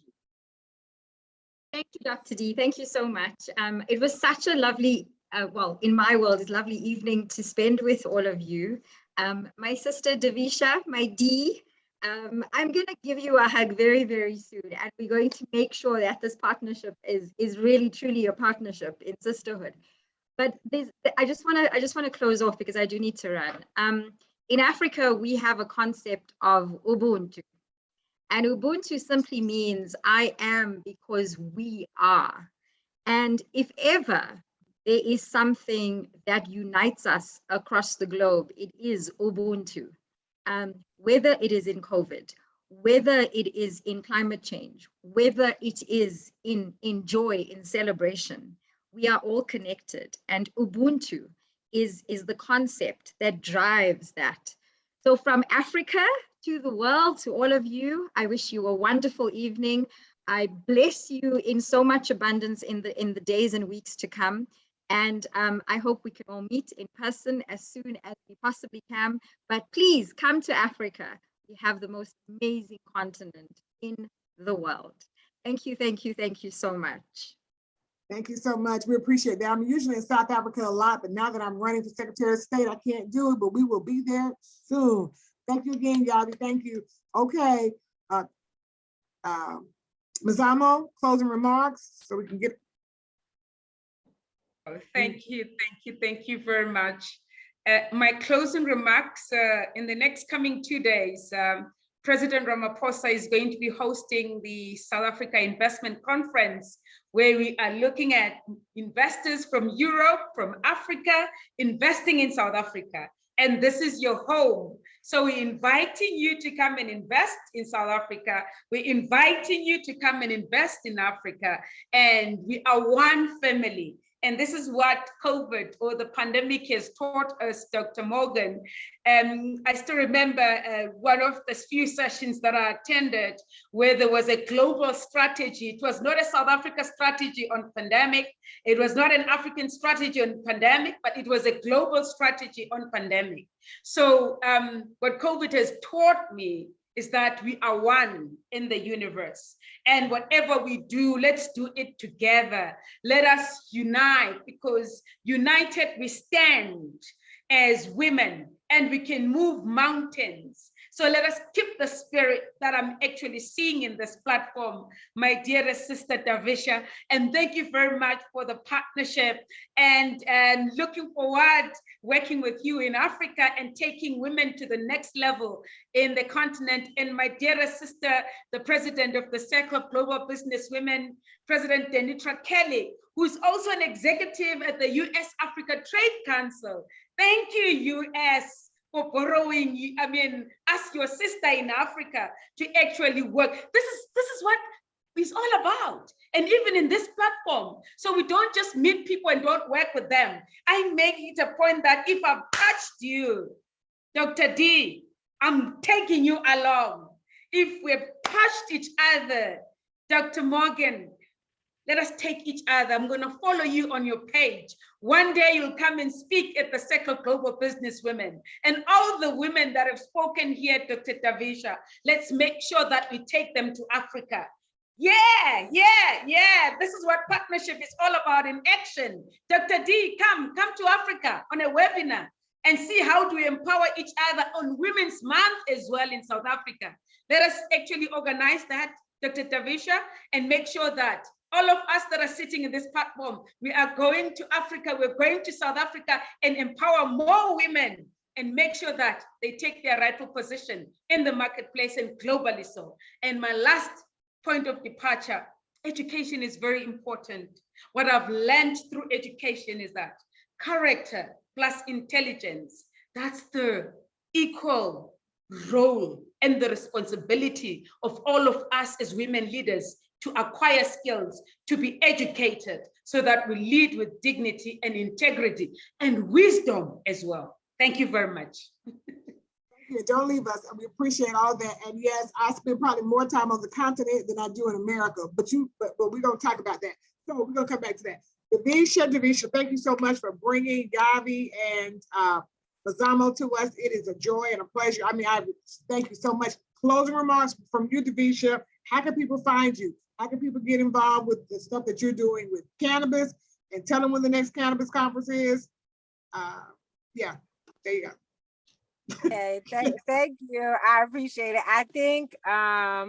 you? Thank you, Dr. D. Thank you so much. It was such a lovely, well, in my world, it's a lovely evening to spend with all of you. My sister Davisa, my D, I'm going to give you a hug very, very soon. And we're going to make sure that this partnership is really, truly a partnership in sisterhood. But I just want to close off because I do need to run. In Africa, we have a concept of Ubuntu. And Ubuntu simply means I am because we are. And if ever there is something that unites us across the globe, it is Ubuntu. Whether it is in COVID, whether it is in climate change, whether it is in joy, in celebration, we are all connected. And Ubuntu is the concept that drives that. So from Africa to the world, to all of you, I wish you a wonderful evening. I bless you in so much abundance in the days and weeks to come. And I hope we can all meet in person as soon as we possibly can. But please come to Africa. We have the most amazing continent in the world. Thank you, thank you, thank you so much. Thank you so much. We appreciate that. I'm usually in South Africa a lot, but now that I'm running for Secretary of State, I can't do it, but we will be there soon. Thank you again, Yavi. Thank you. Okay. Mzamo, closing remarks so we can get. Thank you very much. My closing remarks, in the next coming 2 days, President Ramaphosa is going to be hosting the South Africa Investment Conference, where we are looking at investors from Europe, from Africa, investing in South Africa. And this is your home. So we're inviting you to come and invest in South Africa. We're inviting you to come and invest in Africa. And we are one family. And this is what COVID or the pandemic has taught us, Dr. Morgan. I still remember one of the few sessions that I attended where there was a global strategy. It was not a South Africa strategy on pandemic. It was not an African strategy on pandemic, but it was a global strategy on pandemic. So what COVID has taught me is that we are one in the universe. And whatever we do, let's do it together. Let us unite, because united we stand as women and we can move mountains. So let us keep the spirit that I'm actually seeing in this platform, my dearest sister Davisa. And thank you very much for the partnership, and looking forward working with you in Africa and taking women to the next level in the continent. And my dearest sister, the president of the Circle of Global Business Women, President Denitra Kelly, who's also an executive at the US Africa Trade Council. Thank you, US, for borrowing, us, your sister in Africa, to actually work. This is what it's all about. And even in this platform, so we don't just meet people and don't work with them. I make it a point that if I've touched you, Dr. D, I'm taking you along. If we've touched each other, Dr. Morgan, let us take each other. I'm going to follow you on your page. One day you'll come and speak at the Circle of Global Business Women. And all the women that have spoken here, Dr. Davisa, let's make sure that we take them to Africa. Yeah. This is what partnership is all about in action. Dr. D, come to Africa on a webinar and see how do we empower each other on Women's Month as well in South Africa. Let us actually organize that, Dr. Davisa, and make sure that all of us that are sitting in this platform, we are going to Africa, we're going to South Africa and empower more women and make sure that they take their rightful position in the marketplace and globally so. And my last point of departure, education is very important. What I've learned through education is that character plus intelligence, that's the equal role and the responsibility of all of us as women leaders to acquire skills, to be educated, so that we lead with dignity and integrity and wisdom as well. Thank you very much. Yeah, don't leave us. We appreciate all that. And yes, I spend probably more time on the continent than I do in America, but we're going to talk about that. So we're going to come back to that. Davisa, thank you so much for bringing Yavi and Mzamo to us. It is a joy and a pleasure. I thank you so much. Closing remarks from you, Davisa. How can people find you? How can people get involved with the stuff that you're doing with cannabis, and tell them when the next cannabis conference is? Yeah, there you go. Okay, thank you. I appreciate it. I think I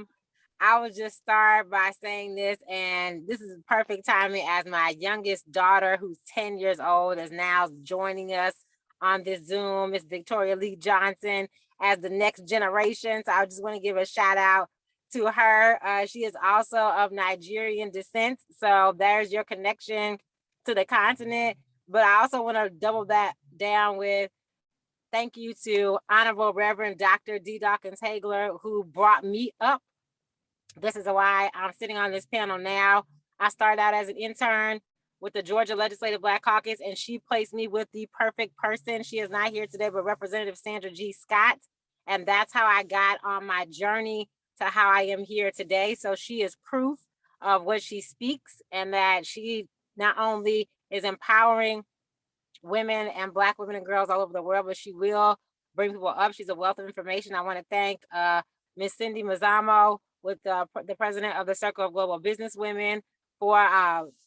will just start by saying this, and this is perfect timing as my youngest daughter, who's 10 years old, is now joining us on this Zoom. Miss Victoria Lee Johnson as the next generation. So I just want to give a shout out to her. She is also of Nigerian descent. So there's your connection to the continent. But I also want to double that down with thank you to Honorable Reverend Dr. D. Dawkins-Haigler, who brought me up. This is why I'm sitting on this panel now. I started out as an intern with the Georgia Legislative Black Caucus, and she placed me with the perfect person. She is not here today, but Representative Sandra G. Scott. And that's how I got on my journey to how I am here today. So she is proof of what she speaks, and that she not only is empowering women and Black women and girls all over the world, but she will bring people up. She's a wealth of information. I want to thank Ms. Cindy Mzamo, with the president of the Circle of Global Business Women, for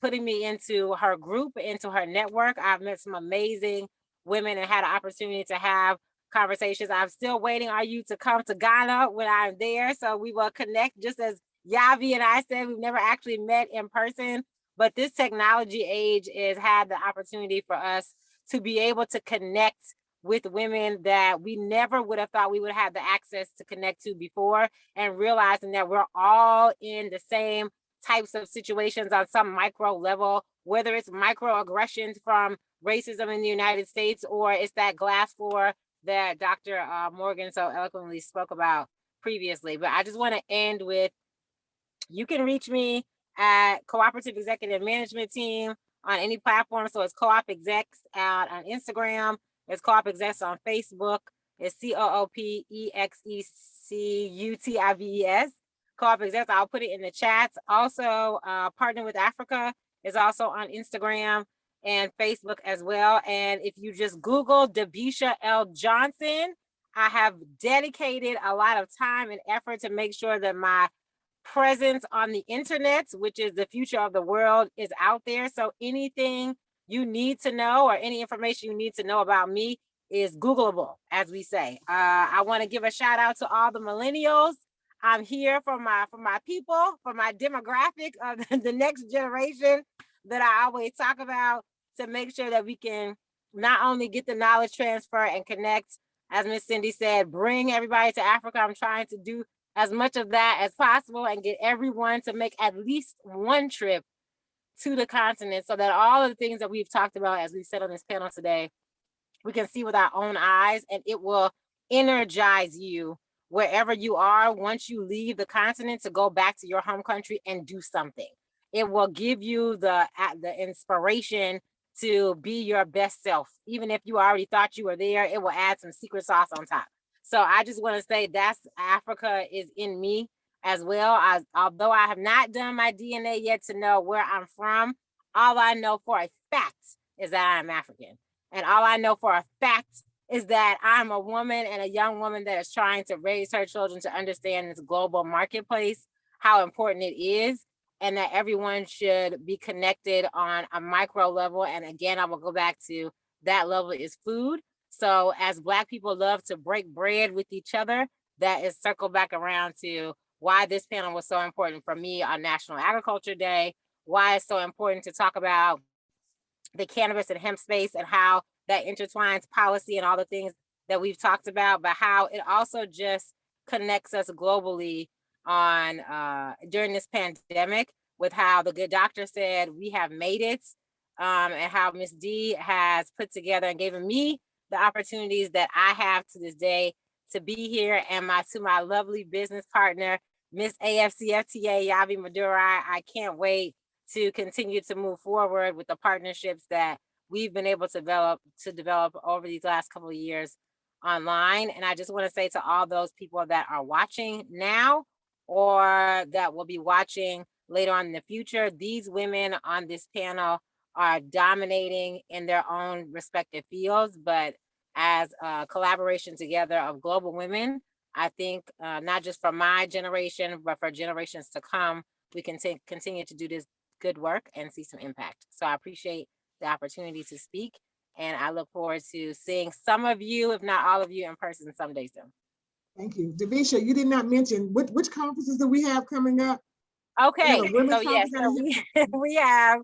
putting me into her group, into her network. I've met some amazing women and had an opportunity to have conversations. I'm still waiting on you to come to Ghana when I'm there, so we will connect. Just as Yavi and I said, we've never actually met in person, but this technology age has had the opportunity for us to be able to connect with women that we never would have thought we would have the access to connect to before, and realizing that we're all in the same types of situations on some micro level, whether it's microaggressions from racism in the United States, or it's that glass floor that Dr. Morgan so eloquently spoke about previously. But I just want to end with, you can reach me at Cooperative Executive Management Team on any platform. So it's Co-op Execs out on Instagram. It's Co-op Execs on Facebook. It's COOPEXECUTIVES. Co-op Execs. I'll put it in the chats. Also, Partner with Africa is also on Instagram and Facebook as well. And if you just Google Davisa L. Johnson, I have dedicated a lot of time and effort to make sure that my presence on the internet, which is the future of the world, is out there. So anything you need to know, or any information you need to know about me, is Googleable, as we say. I want to give a shout out to all the millennials. I'm here for my people, for my demographic of the next generation that I always talk about, to make sure that we can not only get the knowledge transfer and connect, as Miss Cindy said, bring everybody to Africa. I'm trying to do as much of that as possible and get everyone to make at least one trip to the continent, so that all of the things that we've talked about, as we've said on this panel today, we can see with our own eyes, and it will energize you wherever you are once you leave the continent, to go back to your home country and do something. It will give you the inspiration to be your best self. Even if you already thought you were there, it will add some secret sauce on top. So I just want to say that's Africa is in me as well. Although I have not done my DNA yet to know where I'm from, all I know for a fact is that I'm African. And all I know for a fact is that I'm a woman, and a young woman, that is trying to raise her children to understand this global marketplace, how important it is, and that everyone should be connected on a micro level. And again, I will go back to that level is food. So as Black people love to break bread with each other, that is circle back around to why this panel was so important for me on National Agriculture Day, why it's so important to talk about the cannabis and hemp space and how that intertwines policy and all the things that we've talked about, but how it also just connects us globally on during this pandemic, with how the good doctor said we have made it, and how Miss D has put together and given me the opportunities that I have to this day to be here, and to my lovely business partner, Miss AFCFTA Yavi Maduri. I can't wait to continue to move forward with the partnerships that we've been able to develop over these last couple of years online. And I just want to say to all those people that are watching now, or that will be watching later on in the future, these women on this panel are dominating in their own respective fields, but as a collaboration together of global women, I think not just for my generation, but for generations to come, we can continue to do this good work and see some impact. So I appreciate the opportunity to speak, and I look forward to seeing some of you, if not all of you, in person someday soon. Thank you. Davisa, you did not mention which conferences do we have coming up? Okay, so yes, so we have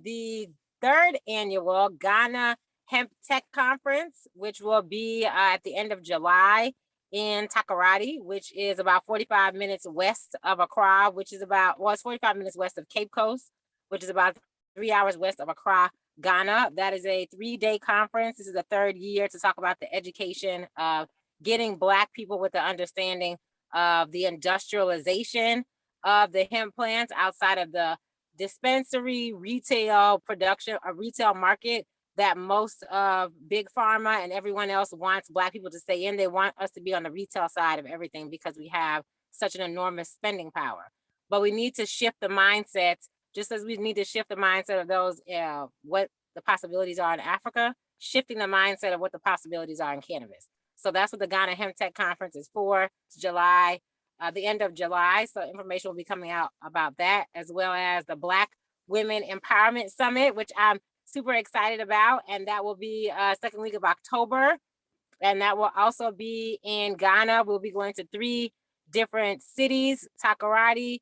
the 3rd annual Ghana Hemp Tech Conference, which will be at the end of July in Takoradi, which is about 45 minutes west of Accra, which is about, well, it's 45 minutes west of Cape Coast, which is about 3 hours west of Accra, Ghana. That is a 3-day conference. This is the 3rd year to talk about the education of getting Black people with the understanding of the industrialization of the hemp plants outside of the dispensary, retail production, or retail market that most of Big Pharma and everyone else wants Black people to stay in. They want us to be on the retail side of everything because we have such an enormous spending power. But we need to shift the mindset, just as we need to shift the mindset of those, what the possibilities are in Africa, shifting the mindset of what the possibilities are in cannabis. So that's what the Ghana Hemp Tech Conference is for. It's July, the end of July. So information will be coming out about that, as well as the Black Women Empowerment Summit, which I'm super excited about. And that will be 2nd week of October. And that will also be in Ghana. We'll be going to 3 different cities. Takoradi,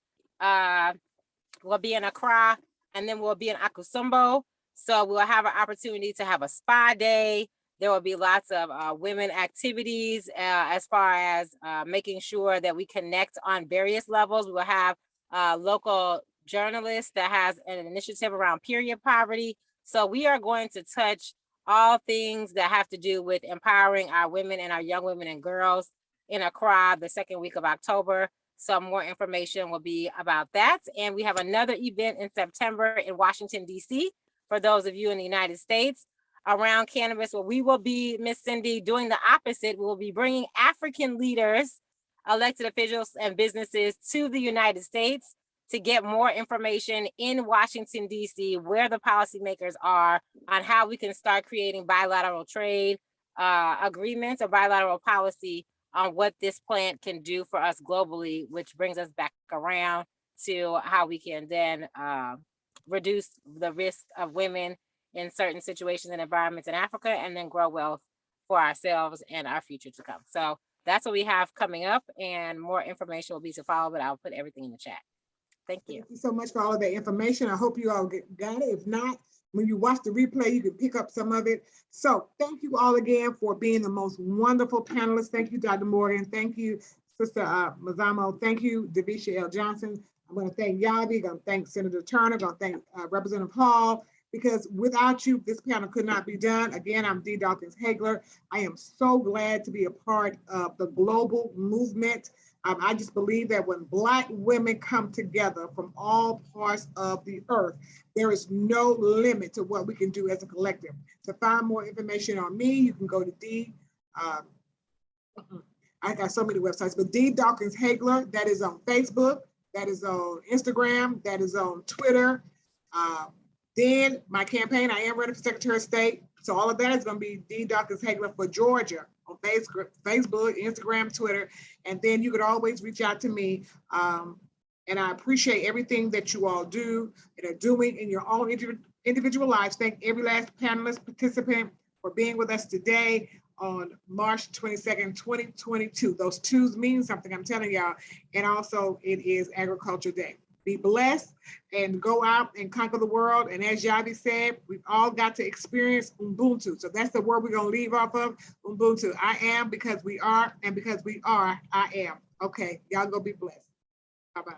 we'll be in Accra, and then we'll be in Akusumbo. So we'll have an opportunity to have a spa day. There will be lots of women activities as far as making sure that we connect on various levels. We will have local journalists that has an initiative around period poverty. So we are going to touch all things that have to do with empowering our women and our young women and girls in Accra the 2nd week of October. Some more information will be about that. And we have another event in September in Washington, D.C. for those of you in the United States around cannabis, where we will be, Miss Cindy, doing the opposite. We will be bringing African leaders, elected officials, and businesses to the United States to get more information in Washington, D.C., where the policymakers are on how we can start creating bilateral trade agreements or bilateral policy on what this plant can do for us globally, which brings us back around to how we can then reduce the risk of women in certain situations and environments in Africa, and then grow wealth for ourselves and our future to come. So that's what we have coming up, and more information will be to follow, but I'll put everything in the chat. Thank you. Thank you so much for all of that information. I hope you all got it. If not, when you watch the replay, you can pick up some of it. So thank you all again for being the most wonderful panelists. Thank you, Dr. Morgan. Thank you, Sister Mzamo. Thank you, Davisa L. Johnson. I'm going to thank Yavi. I'm going to thank Senator Turner. I'm going to thank Representative Hall, because without you, this panel could not be done. Again, I'm D. Dawkins-Haigler. I am so glad to be a part of the global movement. I just believe that when Black women come together from all parts of the earth, there is no limit to what we can do as a collective. To find more information on me, you can go to I got so many websites, but D. Dawkins-Haigler, that is on Facebook, that is on Instagram, that is on Twitter. Then my campaign, I am running for Secretary of State. So all of that is going to be D. Dawkins-Haigler for Georgia on Facebook, Instagram, Twitter. And then you could always reach out to me. And I appreciate everything that you all do and are doing in your own individual lives. Thank every last panelist, participant for being with us today on March 22nd, 2022. Those twos mean something, I'm telling y'all. And also it is Agriculture Day. Be blessed and go out and conquer the world. And as Yavi said, we've all got to experience Ubuntu. So that's the word we're going to leave off of, Ubuntu. I am because we are, and because we are, I am. Okay, y'all go be blessed. Bye-bye.